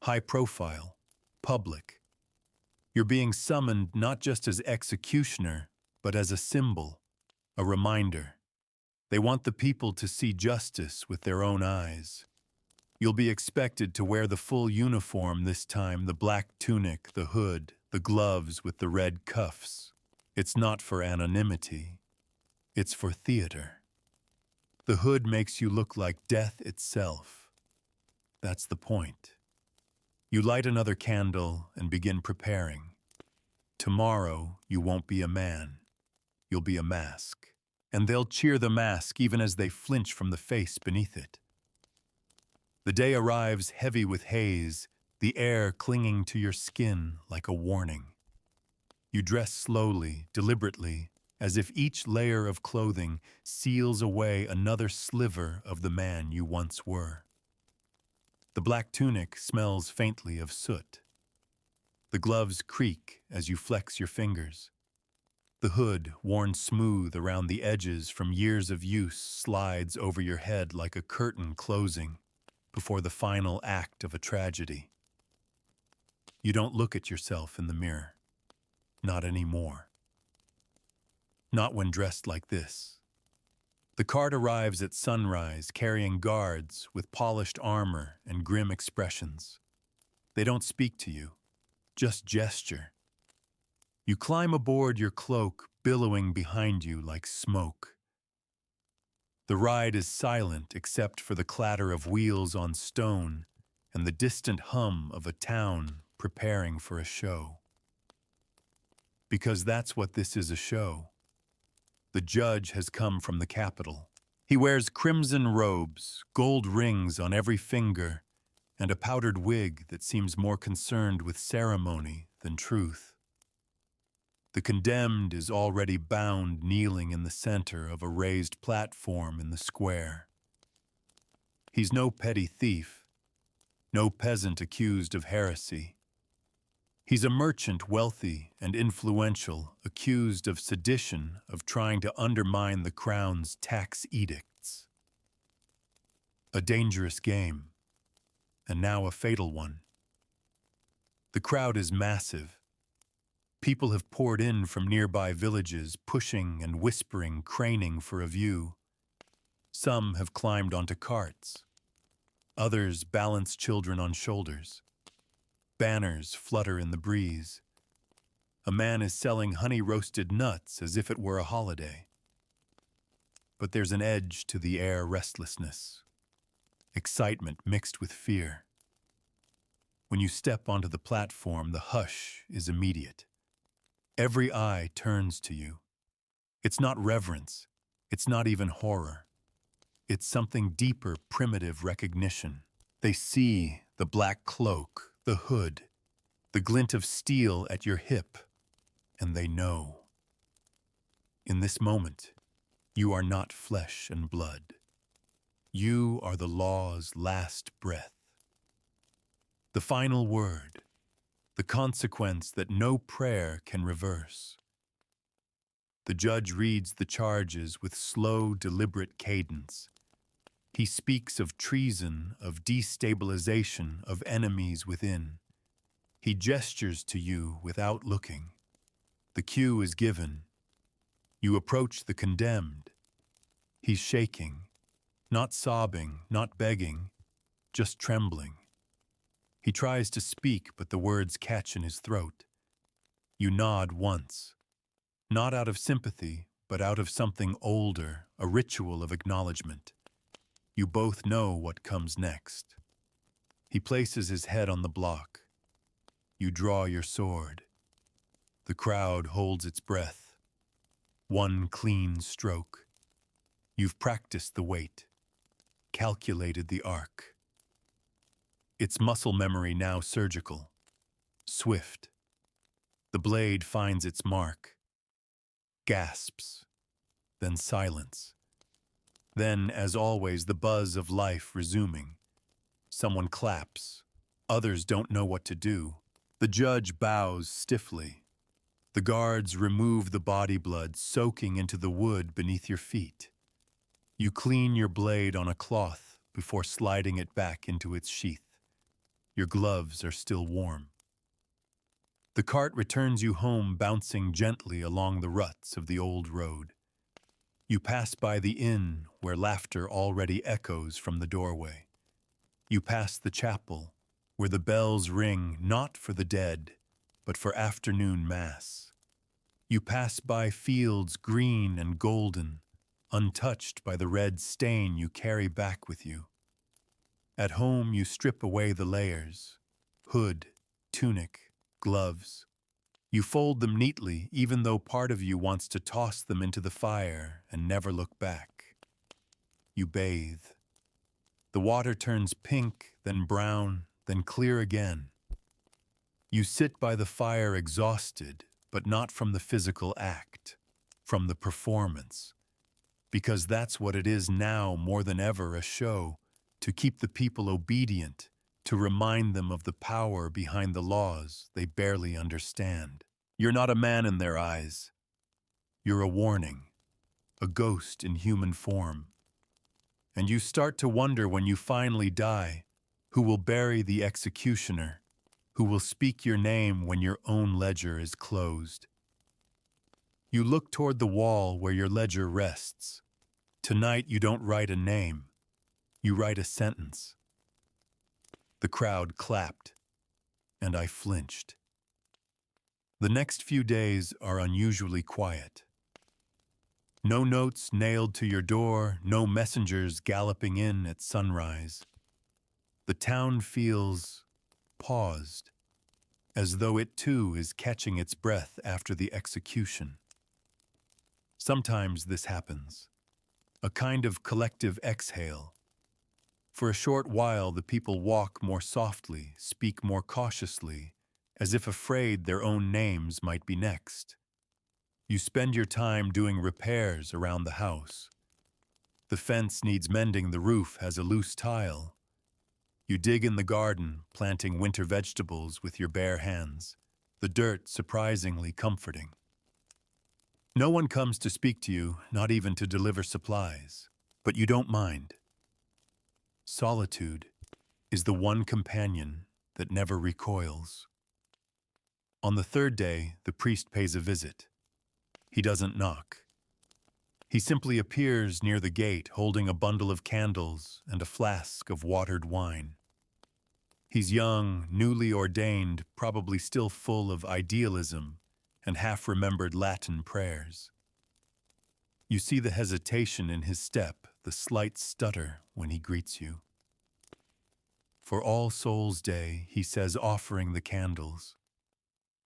High profile. Public. You're being summoned not just as executioner, but as a symbol, a reminder. They want the people to see justice with their own eyes. You'll be expected to wear the full uniform this time, the black tunic, the hood, the gloves with the red cuffs. It's not for anonymity. It's for theater. The hood makes you look like death itself. That's the point. You light another candle and begin preparing. Tomorrow, you won't be a man. You'll be a mask. And they'll cheer the mask even as they flinch from the face beneath it. The day arrives heavy with haze, the air clinging to your skin like a warning. You dress slowly, deliberately, as if each layer of clothing seals away another sliver of the man you once were. The black tunic smells faintly of soot. The gloves creak as you flex your fingers. The hood, worn smooth around the edges from years of use, slides over your head like a curtain closing before the final act of a tragedy. You don't look at yourself in the mirror. Not anymore. Not when dressed like this. The cart arrives at sunrise, carrying guards with polished armor and grim expressions. They don't speak to you, just gesture. You climb aboard, your cloak billowing behind you like smoke. The ride is silent except for the clatter of wheels on stone and the distant hum of a town preparing for a show. Because that's what this is, a show. The judge has come from the capital. He wears crimson robes, gold rings on every finger, and a powdered wig that seems more concerned with ceremony than truth. The condemned is already bound, kneeling in the center of a raised platform in the square. He's no petty thief, no peasant accused of heresy. He's a merchant, wealthy and influential, accused of sedition, of trying to undermine the crown's tax edicts. A dangerous game, and now a fatal one. The crowd is massive. People have poured in from nearby villages, pushing and whispering, craning for a view. Some have climbed onto carts. Others balance children on shoulders. Banners flutter in the breeze. A man is selling honey-roasted nuts as if it were a holiday. But there's an edge to the air, restlessness, excitement mixed with fear. When you step onto the platform, the hush is immediate. Every eye turns to you. It's not reverence. It's not even horror. It's something deeper, primitive recognition. They see the black cloak, the hood, the glint of steel at your hip, and they know. In this moment, you are not flesh and blood. You are the law's last breath. The final word, the consequence that no prayer can reverse. The judge reads the charges with slow, deliberate cadence. He speaks of treason, of destabilization, of enemies within. He gestures to you without looking. The cue is given. You approach the condemned. He's shaking, not sobbing, not begging, just trembling. He tries to speak, but the words catch in his throat. You nod once, not out of sympathy, but out of something older, a ritual of acknowledgement. You both know what comes next. He places his head on the block. You draw your sword. The crowd holds its breath. One clean stroke. You've practiced the weight, calculated the arc. It's muscle memory now, surgical, swift. The blade finds its mark, gasps, then silence. Then, as always, the buzz of life resuming. Someone claps. Others don't know what to do. The judge bows stiffly. The guards remove the body blood soaking into the wood beneath your feet. You clean your blade on a cloth before sliding it back into its sheath. Your gloves are still warm. The cart returns you home, bouncing gently along the ruts of the old road. You pass by the inn where laughter already echoes from the doorway. You pass the chapel where the bells ring not for the dead, but for afternoon mass. You pass by fields green and golden, untouched by the red stain you carry back with you. At home you strip away the layers, hood, tunic, gloves. You fold them neatly, even though part of you wants to toss them into the fire and never look back. You bathe. The water turns pink, then brown, then clear again. You sit by the fire exhausted, but not from the physical act, from the performance. Because that's what it is now more than ever, a show, to keep the people obedient, to remind them of the power behind the laws they barely understand. You're not a man in their eyes. You're a warning, a ghost in human form. And you start to wonder when you finally die, who will bury the executioner, who will speak your name when your own ledger is closed. You look toward the wall where your ledger rests. Tonight you don't write a name, you write a sentence. The crowd clapped, and I flinched. The next few days are unusually quiet. No notes nailed to your door, no messengers galloping in at sunrise. The town feels paused, as though it too is catching its breath after the execution. Sometimes this happens, a kind of collective exhale. For a short while, the people walk more softly, speak more cautiously, as if afraid their own names might be next. You spend your time doing repairs around the house. The fence needs mending, the roof has a loose tile. You dig in the garden, planting winter vegetables with your bare hands, the dirt surprisingly comforting. No one comes to speak to you, not even to deliver supplies, but you don't mind. Solitude is the one companion that never recoils. On the third day, the priest pays a visit. He doesn't knock. He simply appears near the gate holding a bundle of candles and a flask of watered wine. He's young, newly ordained, probably still full of idealism and half-remembered Latin prayers. You see the hesitation in his step, the slight stutter when he greets you. For All Souls' Day, he says, offering the candles,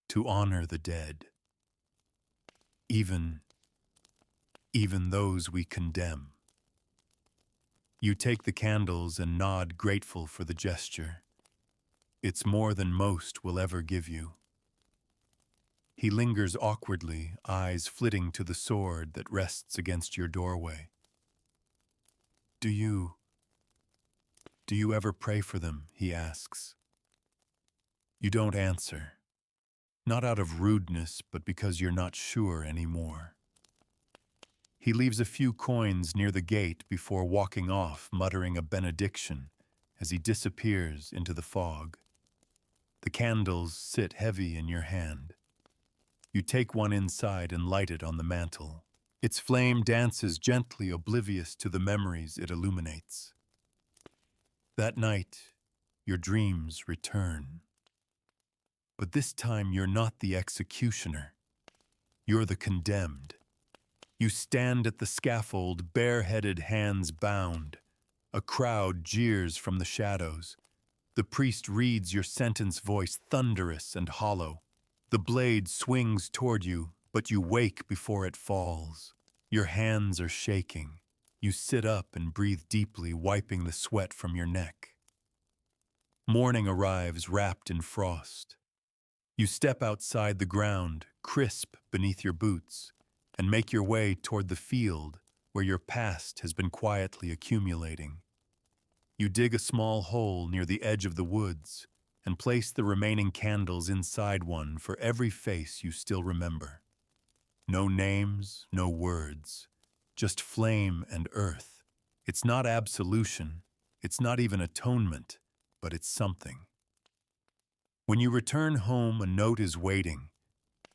to honor the dead. Even those we condemn. You take the candles and nod, grateful for the gesture. It's more than most will ever give you. He lingers awkwardly, eyes flitting to the sword that rests against your doorway. Do you ever pray for them? He asks. You don't answer. Not out of rudeness, but because you're not sure anymore. He leaves a few coins near the gate before walking off, muttering a benediction as he disappears into the fog. The candles sit heavy in your hand. You take one inside and light it on the mantel. Its flame dances gently, oblivious to the memories it illuminates. That night, your dreams return. But this time you're not the executioner. You're the condemned. You stand at the scaffold, bareheaded, hands bound. A crowd jeers from the shadows. The priest reads your sentence, voice thunderous and hollow. The blade swings toward you, but you wake before it falls. Your hands are shaking. You sit up and breathe deeply, wiping the sweat from your neck. Morning arrives wrapped in frost. You step outside the ground, crisp beneath your boots, and make your way toward the field where your past has been quietly accumulating. You dig a small hole near the edge of the woods and place the remaining candles inside one for every face you still remember. No names, no words, just flame and earth. It's not absolution, it's not even atonement, but it's something. When you return home, a note is waiting.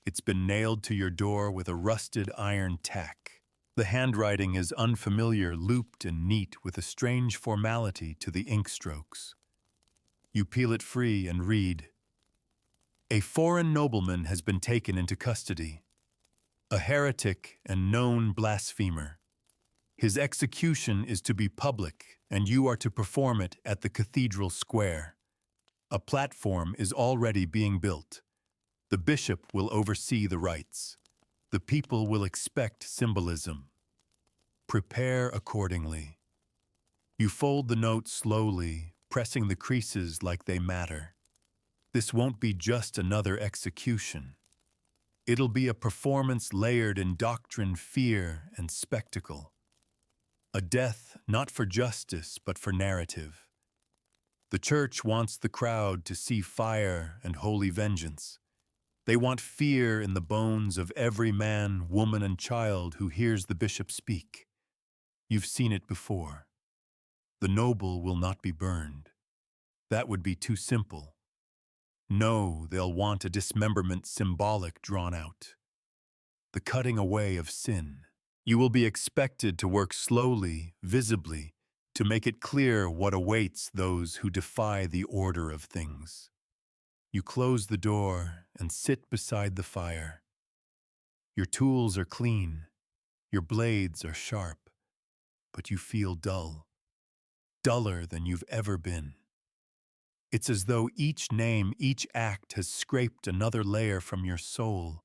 It's been nailed to your door with a rusted iron tack. The handwriting is unfamiliar, looped and neat with a strange formality to the ink strokes. You peel it free and read, "A foreign nobleman has been taken into custody. A heretic and known blasphemer. His execution is to be public, and you are to perform it at the cathedral square. A platform is already being built. The bishop will oversee the rites. The people will expect symbolism. Prepare accordingly." You fold the note slowly, pressing the creases like they matter. This won't be just another execution. It'll be a performance layered in doctrine, fear, and spectacle. A death not for justice, but for narrative. The church wants the crowd to see fire and holy vengeance. They want fear in the bones of every man, woman, and child who hears the bishop speak. You've seen it before. The noble will not be burned. That would be too simple. No, they'll want a dismemberment symbolic drawn out. The cutting away of sin. You will be expected to work slowly, visibly, to make it clear what awaits those who defy the order of things. You close the door and sit beside the fire. Your tools are clean, your blades are sharp, but you feel dull, duller than you've ever been. It's as though each name, each act has scraped another layer from your soul,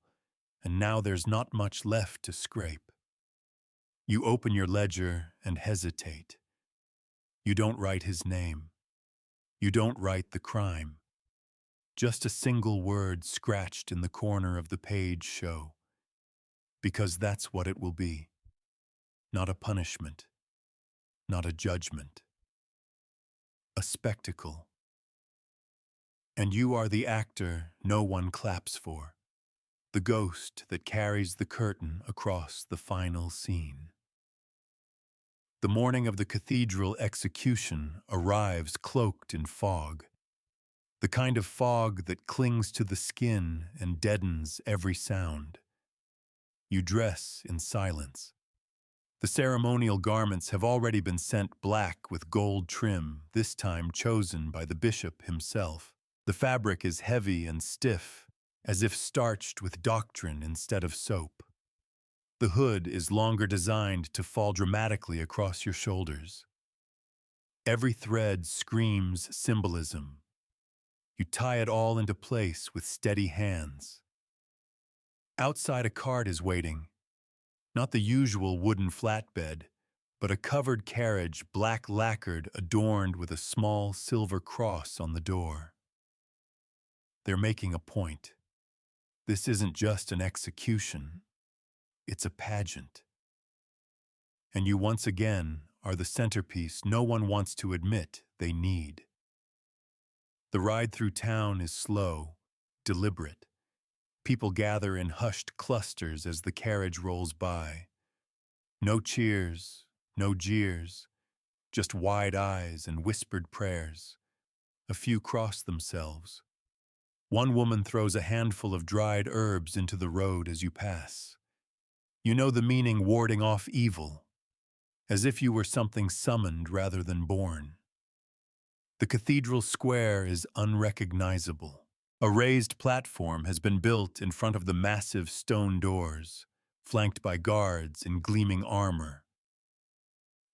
and now there's not much left to scrape. You open your ledger and hesitate. You don't write his name. You don't write the crime. Just a single word scratched in the corner of the page show. Because that's what it will be. Not a punishment. Not a judgment. A spectacle. And you are the actor no one claps for. The ghost that carries the curtain across the final scene. The morning of the cathedral execution arrives cloaked in fog. The kind of fog that clings to the skin and deadens every sound. You dress in silence. The ceremonial garments have already been sent black with gold trim, this time chosen by the bishop himself. The fabric is heavy and stiff, as if starched with doctrine instead of soap. The hood is longer, designed to fall dramatically across your shoulders. Every thread screams symbolism. You tie it all into place with steady hands. Outside, a cart is waiting. Not the usual wooden flatbed, but a covered carriage, black lacquered, adorned with a small silver cross on the door. They're making a point. This isn't just an execution. It's a pageant. And you once again are the centerpiece no one wants to admit they need. The ride through town is slow, deliberate. People gather in hushed clusters as the carriage rolls by. No cheers, no jeers, just wide eyes and whispered prayers. A few cross themselves. One woman throws a handful of dried herbs into the road as you pass. You know the meaning, warding off evil, as if you were something summoned rather than born. The cathedral square is unrecognizable. A raised platform has been built in front of the massive stone doors, flanked by guards in gleaming armor.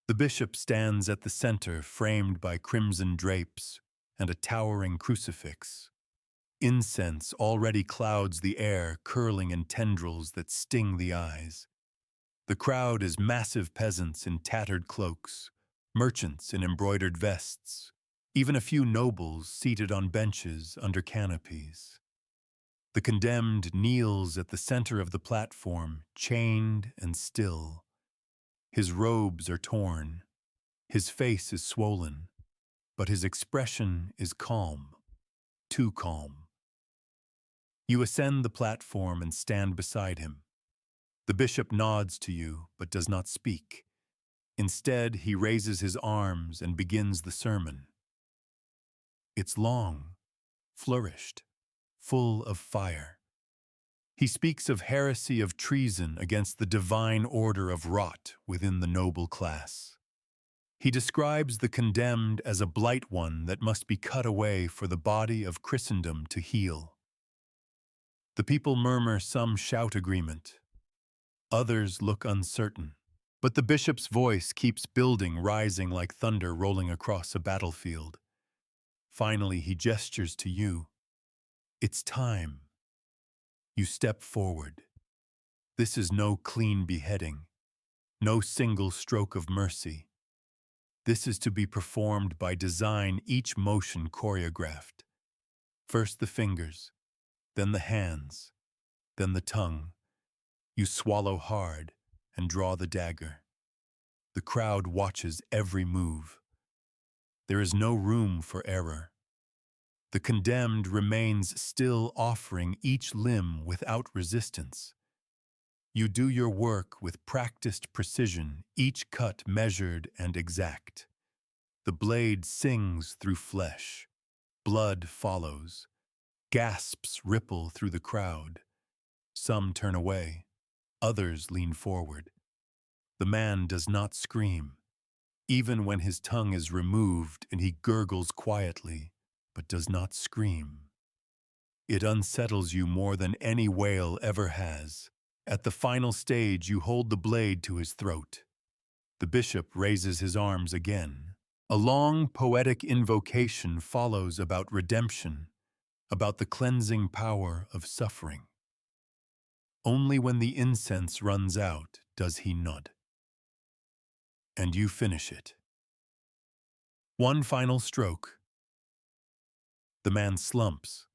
The bishop stands at the center, framed by crimson drapes and a towering crucifix. Incense already clouds the air, curling in tendrils that sting the eyes. The crowd is massive peasants in tattered cloaks, merchants in embroidered vests, even a few nobles seated on benches under canopies. The condemned kneels at the center of the platform, chained and still. His robes are torn. His face is swollen, but his expression is calm, too calm. You ascend the platform and stand beside him. The bishop nods to you, but does not speak. Instead, he raises his arms and begins the sermon. It's long, flourished, full of fire. He speaks of heresy, of treason against the divine order, of rot within the noble class. He describes the condemned as a blight one that must be cut away for the body of Christendom to heal. The people murmur, some shout agreement. Others look uncertain. But the bishop's voice keeps building, rising like thunder rolling across a battlefield. Finally, he gestures to you. It's time. You step forward. This is no clean beheading, no single stroke of mercy. This is to be performed by design, each motion choreographed. First the fingers, then the hands, then the tongue. You swallow hard and draw the dagger. The crowd watches every move. There is no room for error. The condemned remains still, offering each limb without resistance. You do your work with practiced precision, each cut measured and exact. The blade sings through flesh. Blood follows. Gasps ripple through the crowd. Some turn away. Others lean forward. The man does not scream, even when his tongue is removed, and he gurgles quietly, but does not scream. It unsettles you more than any wail ever has. At the final stage, you hold the blade to his throat. The bishop raises his arms again. A long, poetic invocation follows about redemption, about the cleansing power of suffering. Only when the incense runs out does he nod. And you finish it. One final stroke. The man slumps.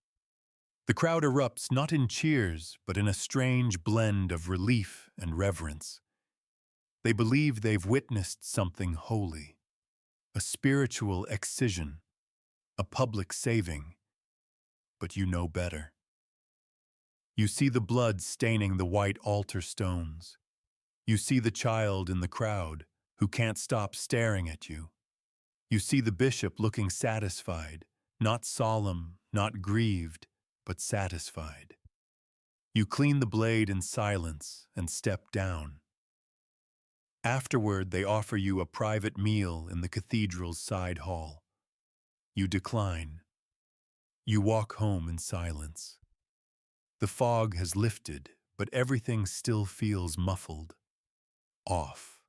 The crowd erupts not in cheers, but in a strange blend of relief and reverence. They believe they've witnessed something holy, a spiritual excision, a public saving. But you know better. You see the blood staining the white altar stones. You see the child in the crowd who can't stop staring at you. You see the bishop looking satisfied, not solemn, not grieved, but satisfied. You clean the blade in silence and step down. Afterward, they offer you a private meal in the cathedral's side hall. You decline. You walk home in silence. The fog has lifted, but everything still feels muffled, off.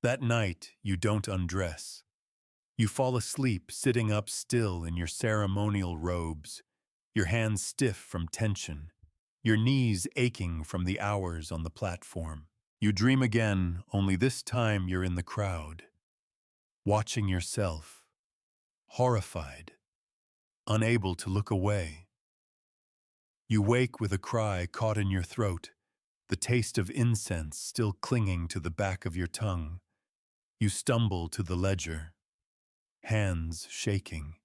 That night, you don't undress. You fall asleep sitting up still in your ceremonial robes, your hands stiff from tension, your knees aching from the hours on the platform. You dream again, only this time you're in the crowd, watching yourself, horrified, unable to look away. You wake with a cry caught in your throat, the taste of incense still clinging to the back of your tongue. You stumble to the ledger, hands shaking.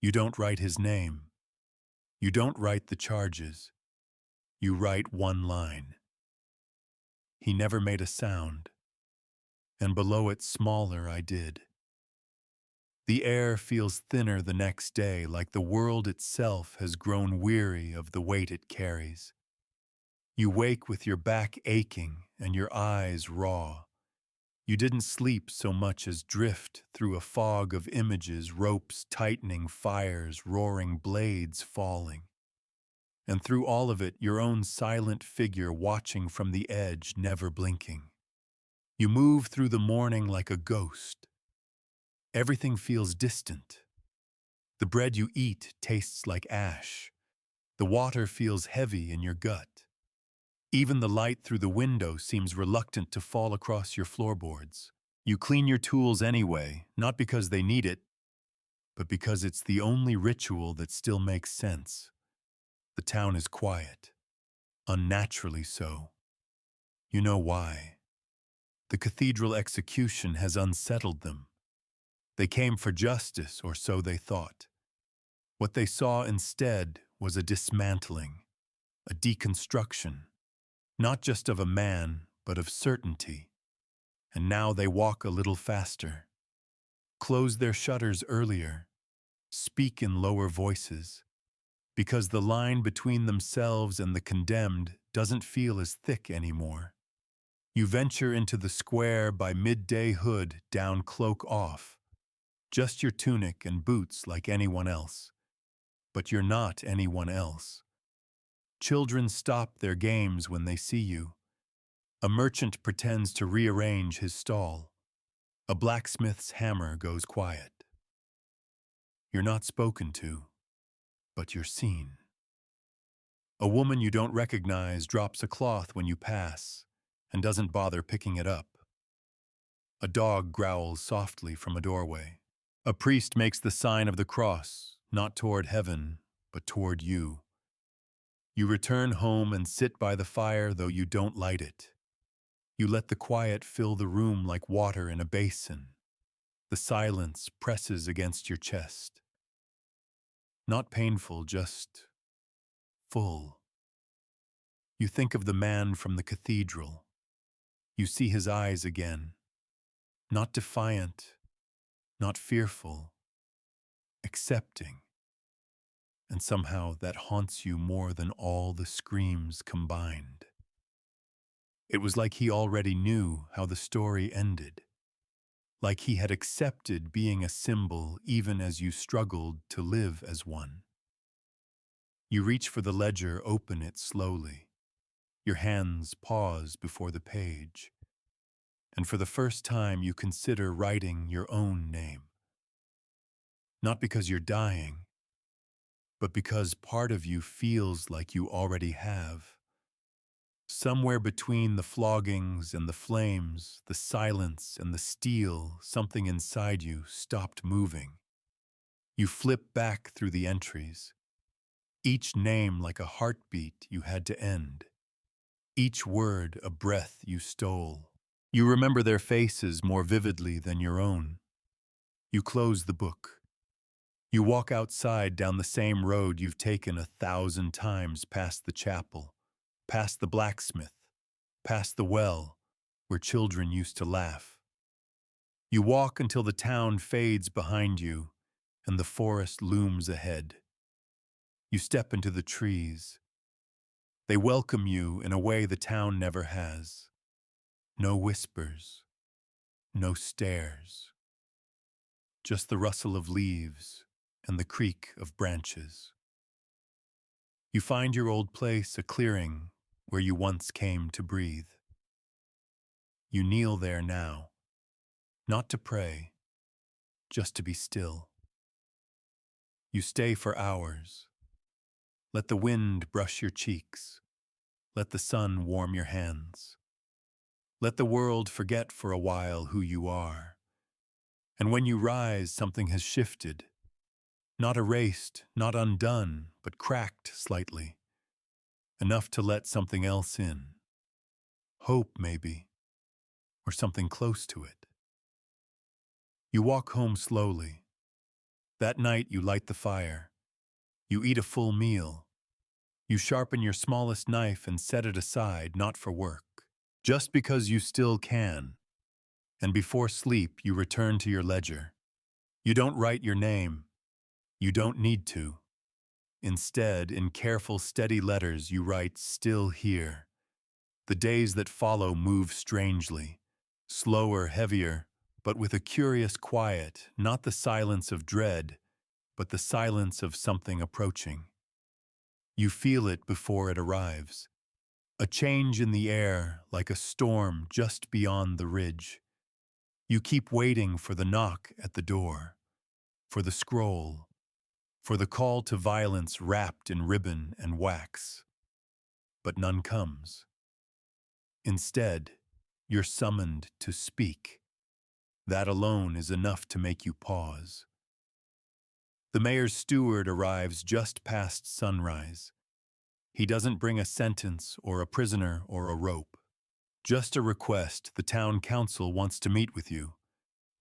You don't write his name. You don't write the charges. You write one line. He never made a sound, and below it smaller I did. The air feels thinner the next day, like the world itself has grown weary of the weight it carries. You wake with your back aching and your eyes raw. You didn't sleep so much as drift through a fog of images, ropes tightening, fires roaring, blades falling. And through all of it, your own silent figure watching from the edge, never blinking. You move through the morning like a ghost. Everything feels distant. The bread you eat tastes like ash. The water feels heavy in your gut. Even the light through the window seems reluctant to fall across your floorboards. You clean your tools anyway, not because they need it, but because it's the only ritual that still makes sense. The town is quiet, unnaturally so. You know why. The cathedral execution has unsettled them. They came for justice, or so they thought. What they saw instead was a dismantling, a deconstruction, not just of a man, but of certainty. And now they walk a little faster, close their shutters earlier, speak in lower voices, because the line between themselves and the condemned doesn't feel as thick anymore. You venture into the square by midday, hood down, cloak off, just your tunic and boots like anyone else. But you're not anyone else. Children stop their games when they see you. A merchant pretends to rearrange his stall. A blacksmith's hammer goes quiet. You're not spoken to, but you're seen. A woman you don't recognize drops a cloth when you pass and doesn't bother picking it up. A dog growls softly from a doorway. A priest makes the sign of the cross, not toward heaven, but toward you. You return home and sit by the fire, though you don't light it. You let the quiet fill the room like water in a basin. The silence presses against your chest. Not painful, just full. You think of the man from the cathedral. You see his eyes again. Not defiant, not fearful, accepting. And somehow that haunts you more than all the screams combined. It was like he already knew how the story ended. Like he had accepted being a symbol even as you struggled to live as one. You reach for the ledger, open it slowly. Your hands pause before the page. And for the first time you consider writing your own name. Not because you're dying, but because part of you feels like you already have. Somewhere between the floggings and the flames, the silence and the steel, something inside you stopped moving. You flip back through the entries, each name like a heartbeat you had to end, each word a breath you stole. You remember their faces more vividly than your own. You close the book. You walk outside down the same road you've taken 1,000 times, past the chapel, past the blacksmith, past the well where children used to laugh. You walk until the town fades behind you and the forest looms ahead. You step into the trees. They welcome you in a way the town never has. No whispers, no stares, just the rustle of leaves and the creak of branches. You find your old place, a clearing where you once came to breathe. You kneel there now, not to pray, just to be still. You stay for hours. Let the wind brush your cheeks. Let the sun warm your hands. Let the world forget for a while who you are. And when you rise, something has shifted. Not erased, not undone, but cracked slightly. Enough to let something else in. Hope, maybe, or something close to it. You walk home slowly. That night you light the fire. You eat a full meal. You sharpen your smallest knife and set it aside, not for work, just because you still can. And before sleep, you return to your ledger. You don't write your name. You don't need to. Instead, in careful, steady letters, you write, "Still here." The days that follow move strangely, slower, heavier, but with a curious quiet, not the silence of dread, but the silence of something approaching. You feel it before it arrives. A change in the air, like a storm just beyond the ridge. You keep waiting for the knock at the door, for the scroll, for the call to violence wrapped in ribbon and wax. But none comes. Instead, you're summoned to speak. That alone is enough to make you pause. The mayor's steward arrives just past sunrise. He doesn't bring a sentence or a prisoner or a rope. Just a request. The town council wants to meet with you.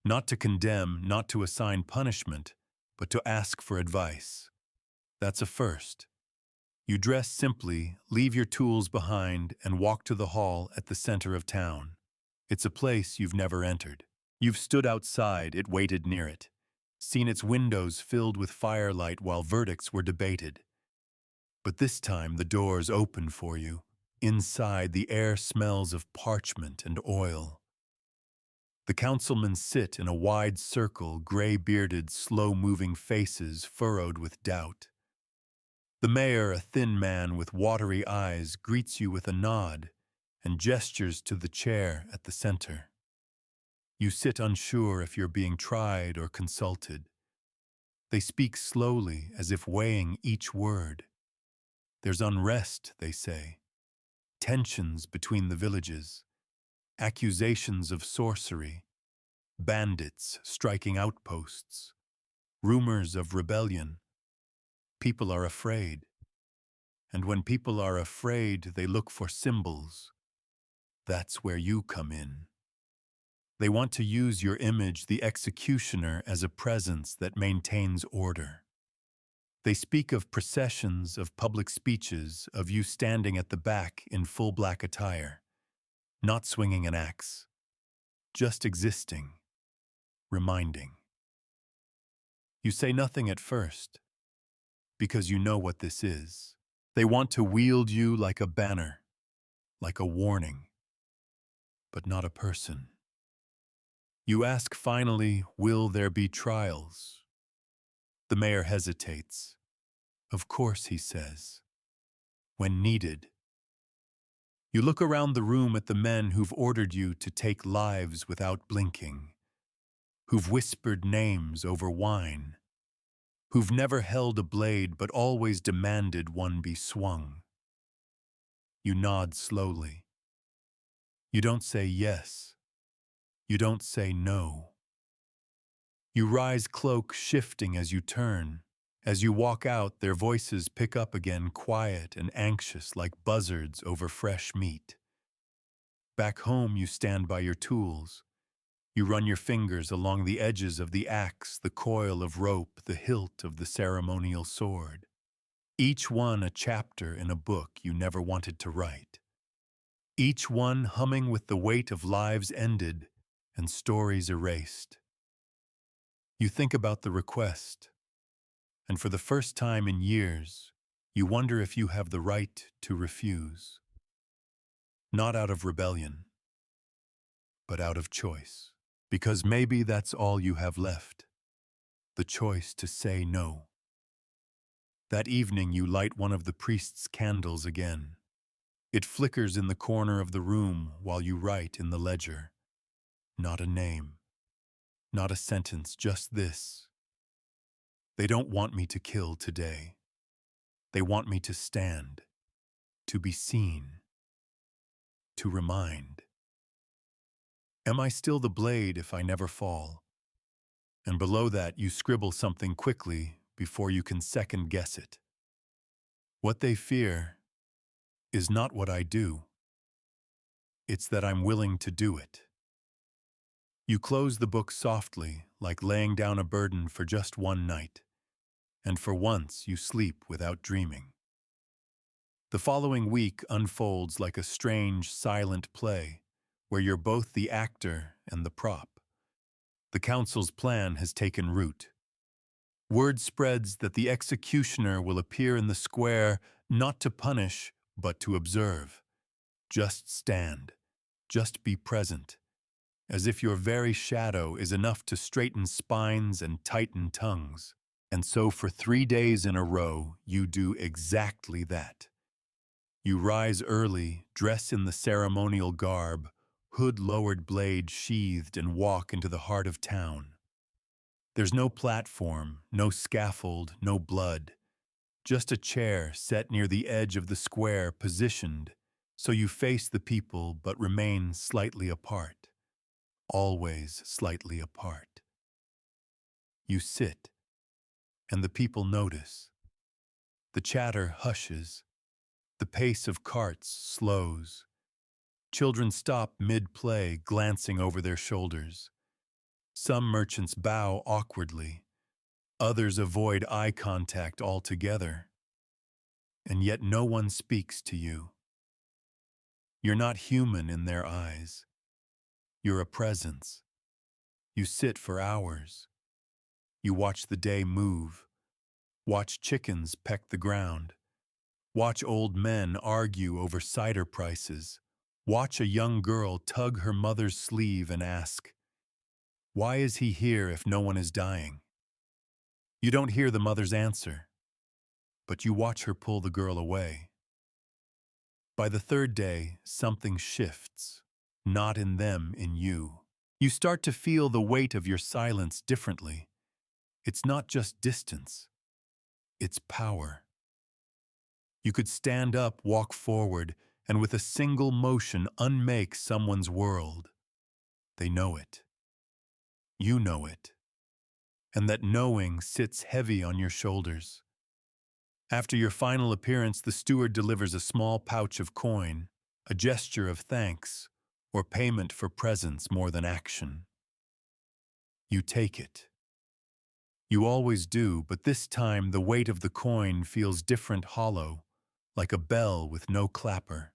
Not to condemn, not to assign punishment, but to ask for advice. That's a first. You dress simply, leave your tools behind, and walk to the hall at the center of town. It's a place you've never entered. You've stood outside, it waited near it, seen its windows filled with firelight while verdicts were debated. But this time the doors open for you. Inside, the air smells of parchment and oil. The councilmen sit in a wide circle, gray-bearded, slow-moving faces furrowed with doubt. The mayor, a thin man with watery eyes, greets you with a nod and gestures to the chair at the center. You sit unsure if you're being tried or consulted. They speak slowly, as if weighing each word. There's unrest, they say. Tensions between the villages. Accusations of sorcery. bandits striking outposts, rumors of rebellion. People are afraid. And when people are afraid, they look for symbols. That's where you come in. They want to use your image, the executioner, as a presence that maintains order. They speak of processions, of public speeches, of you standing at the back in full black attire, not swinging an axe, just existing, reminding. You say nothing at first, because you know what this is. They want to wield you like a banner, like a warning, but not a person. You ask finally, will there be trials? The mayor hesitates. Of course, he says. When needed. You look around the room at the men who've ordered you to take lives without blinking, who've whispered names over wine, who've never held a blade but always demanded one be swung. You nod slowly. You don't say yes. You don't say no. You rise, cloak shifting as you turn. As you walk out, their voices pick up again, quiet and anxious like buzzards over fresh meat. Back home, you stand by your tools. You run your fingers along the edges of the axe, the coil of rope, the hilt of the ceremonial sword. Each one a chapter in a book you never wanted to write. Each one humming with the weight of lives ended and stories erased. You think about the request, and for the first time in years, you wonder if you have the right to refuse. Not out of rebellion, but out of choice. Because maybe that's all you have left, the choice to say no. That evening you light one of the priest's candles again. It flickers in the corner of the room while you write in the ledger. Not a name, not a sentence, just this. They don't want me to kill today. They want me to stand, to be seen, to remind. Am I still the blade if I never fall? And below that you scribble something quickly before you can second guess it. What they fear is not what I do. It's that I'm willing to do it. You close the book softly, like laying down a burden for just one night, and for once you sleep without dreaming. The following week unfolds like a strange, silent play, where you're both the actor and the prop. The council's plan has taken root. Word spreads that the executioner will appear in the square not to punish, but to observe. Just stand. Just be present. As if your very shadow is enough to straighten spines and tighten tongues. And so for 3 days in a row, you do exactly that. You rise early, dress in the ceremonial garb, hood-lowered blade sheathed, and walk into the heart of town. There's no platform, no scaffold, no blood. Just a chair set near the edge of the square, positioned so you face the people but remain slightly apart. Always slightly apart. You sit, and the people notice. The chatter hushes. The pace of carts slows. Children stop mid-play, glancing over their shoulders. Some merchants bow awkwardly. Others avoid eye contact altogether. And yet no one speaks to you. You're not human in their eyes. You're a presence. You sit for hours. You watch the day move. Watch chickens peck the ground. Watch old men argue over cider prices. Watch a young girl tug her mother's sleeve and ask, "Why is he here if no one is dying?" You don't hear the mother's answer, but you watch her pull the girl away. By the third day, something shifts, not in them, in you. You start to feel the weight of your silence differently. It's not just distance, it's power. You could stand up, walk forward, and with a single motion unmake someone's world. They know it. You know it, and that knowing sits heavy on your shoulders. After your final appearance, the steward delivers a small pouch of coin, a gesture of thanks, or payment for presence more than action. You take it. You always do, but this time the weight of the coin feels different, hollow, like a bell with no clapper.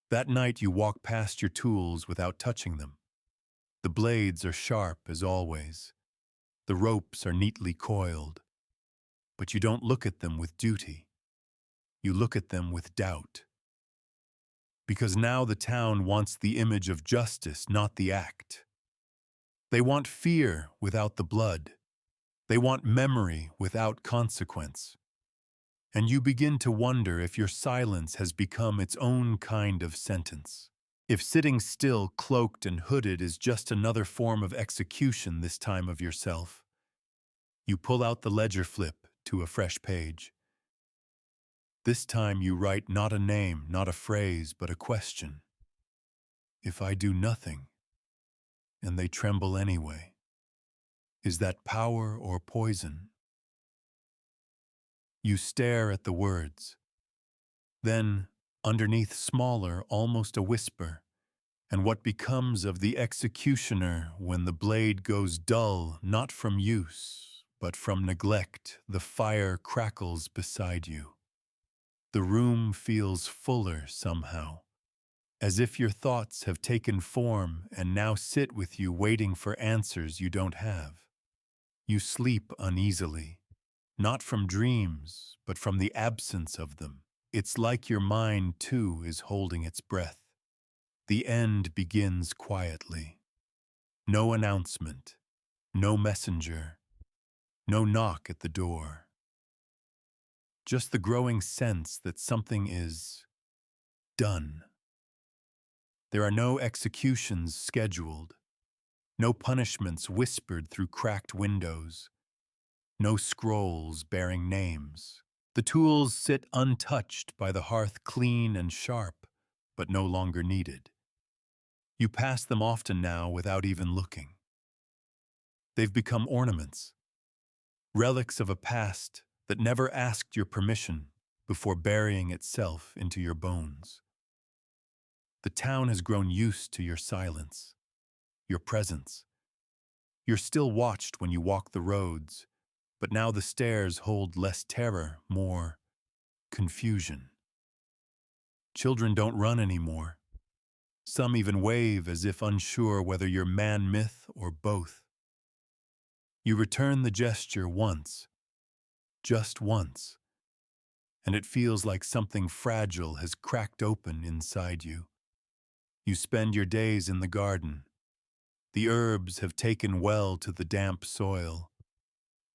That night you walk past your tools without touching them. The blades are sharp as always. The ropes are neatly coiled. But you don't look at them with duty. You look at them with doubt. Because now the town wants the image of justice, not the act. They want fear without the blood. They want memory without consequence. And you begin to wonder if your silence has become its own kind of sentence. If sitting still, cloaked and hooded, is just another form of execution this time of yourself. You pull out the ledger flip to a fresh page. This time you write not a name, not a phrase, but a question. If I do nothing, and they tremble anyway, is that power or poison? You stare at the words. Then, underneath, smaller, almost a whisper, and what becomes of the executioner when the blade goes dull, not from use, but from neglect, the fire crackles beside you. The room feels fuller somehow, as if your thoughts have taken form and now sit with you waiting for answers you don't have. You sleep uneasily, not from dreams, but from the absence of them. It's like your mind, too, is holding its breath. The end begins quietly. No announcement, no messenger, no knock at the door. Just the growing sense that something is done. There are no executions scheduled, no punishments whispered through cracked windows, no scrolls bearing names. The tools sit untouched by the hearth, clean and sharp, but no longer needed. You pass them often now without even looking. They've become ornaments, relics of a past that never asked your permission before burying itself into your bones. The town has grown used to your silence, your presence. You're still watched when you walk the roads, but now the stairs hold less terror, more confusion. Children don't run anymore. Some even wave as if unsure whether you're man-myth or both. You return the gesture once, just once, and it feels like something fragile has cracked open inside you. You spend your days in the garden. The herbs have taken well to the damp soil.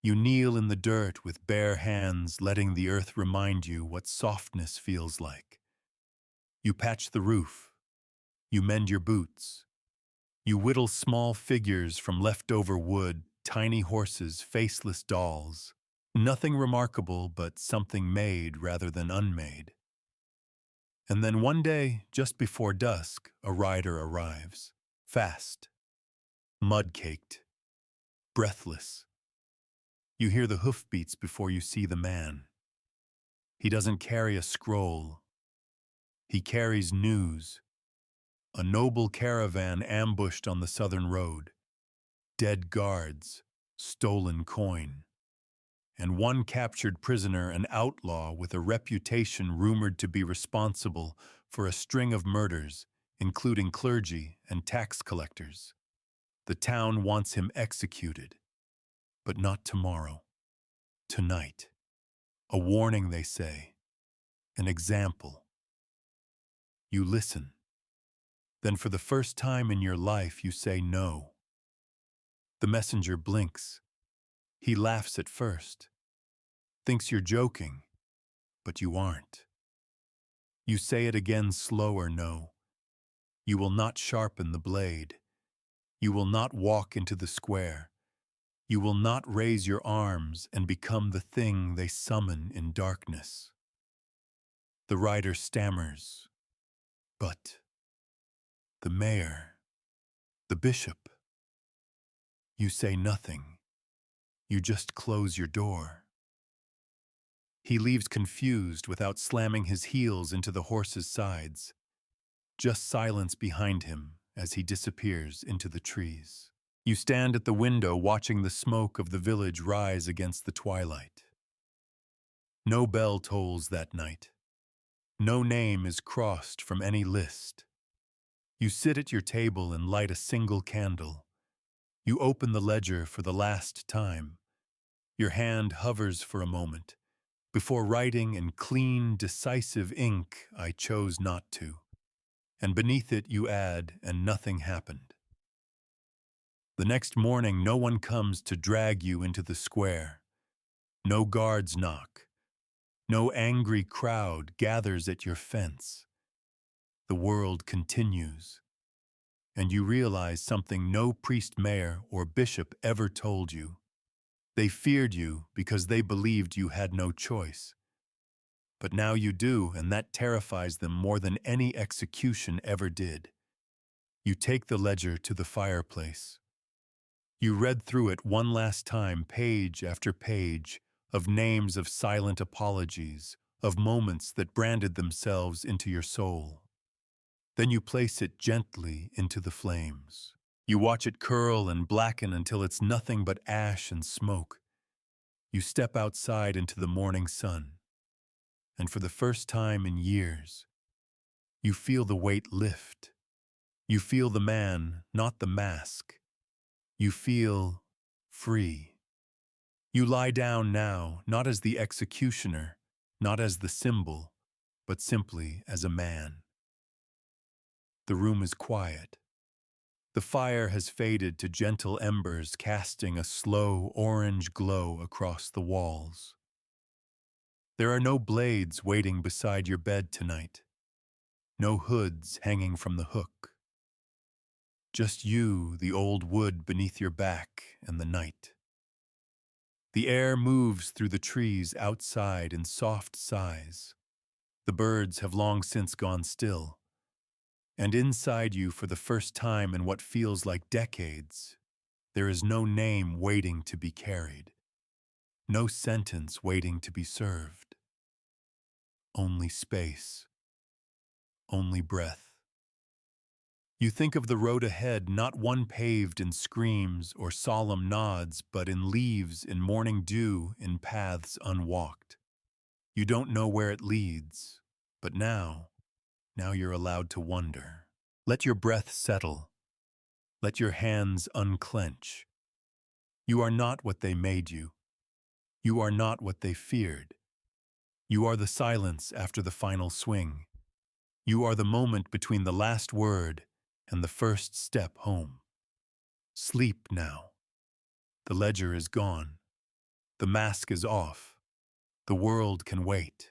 You kneel in the dirt with bare hands, letting the earth remind you what softness feels like. You patch the roof. You mend your boots. You whittle small figures from leftover wood, tiny horses, faceless dolls. Nothing remarkable, but something made rather than unmade. And then one day, just before dusk, a rider arrives. Fast, mud-caked, breathless. You hear the hoofbeats before you see the man. He doesn't carry a scroll. He carries news. A noble caravan ambushed on the southern road. Dead guards, stolen coin. And one captured prisoner, an outlaw with a reputation rumored to be responsible for a string of murders, including clergy and tax collectors. The town wants him executed, but not tomorrow. Tonight. A warning, they say. An example. You listen. Then for the first time in your life, you say no. The messenger blinks. He laughs at first. Thinks you're joking, but you aren't. You say it again, slower, no. You will not sharpen the blade. You will not walk into the square. You will not raise your arms and become the thing they summon in darkness. The rider stammers. But the mayor, the bishop, You say nothing. You just close your door. He leaves confused without slamming his heels into the horse's sides. Just silence behind him as he disappears into the trees. You stand at the window watching the smoke of the village rise against the twilight. No bell tolls that night. No name is crossed from any list. You sit at your table and light a single candle. You open the ledger for the last time. Your hand hovers for a moment. Before writing in clean, decisive ink, I chose not to. And beneath it you add, and nothing happened. The next morning no one comes to drag you into the square. No guards knock. No angry crowd gathers at your fence. The world continues. And you realize something no priest mayor or bishop ever told you. They feared you because they believed you had no choice. But now you do, and that terrifies them more than any execution ever did. You take the ledger to the fireplace. You read through it one last time, page after page, of names of silent apologies, of moments that branded themselves into your soul. Then you place it gently into the flames. You watch it curl and blacken until it's nothing but ash and smoke. You step outside into the morning sun. And for the first time in years, you feel the weight lift. You feel the man, not the mask. You feel free. You lie down now, not as the executioner, not as the symbol, but simply as a man. The room is quiet. The fire has faded to gentle embers casting a slow orange glow across the walls. There are no blades waiting beside your bed tonight. No hoods hanging from the hook. Just you, the old wood beneath your back, and the night. The air moves through the trees outside in soft sighs. The birds have long since gone still. And inside you, for the first time in what feels like decades, there is no name waiting to be carried. No sentence waiting to be served. Only space. Only breath. You think of the road ahead, not one paved in screams or solemn nods, but in leaves, in morning dew, in paths unwalked. You don't know where it leads, but now you're allowed to wonder. Let your breath settle. Let your hands unclench. You are not what they made you. You are not what they feared. You are the silence after the final swing. You are the moment between the last word and the first step home. Sleep now. The ledger is gone. The mask is off. The world can wait.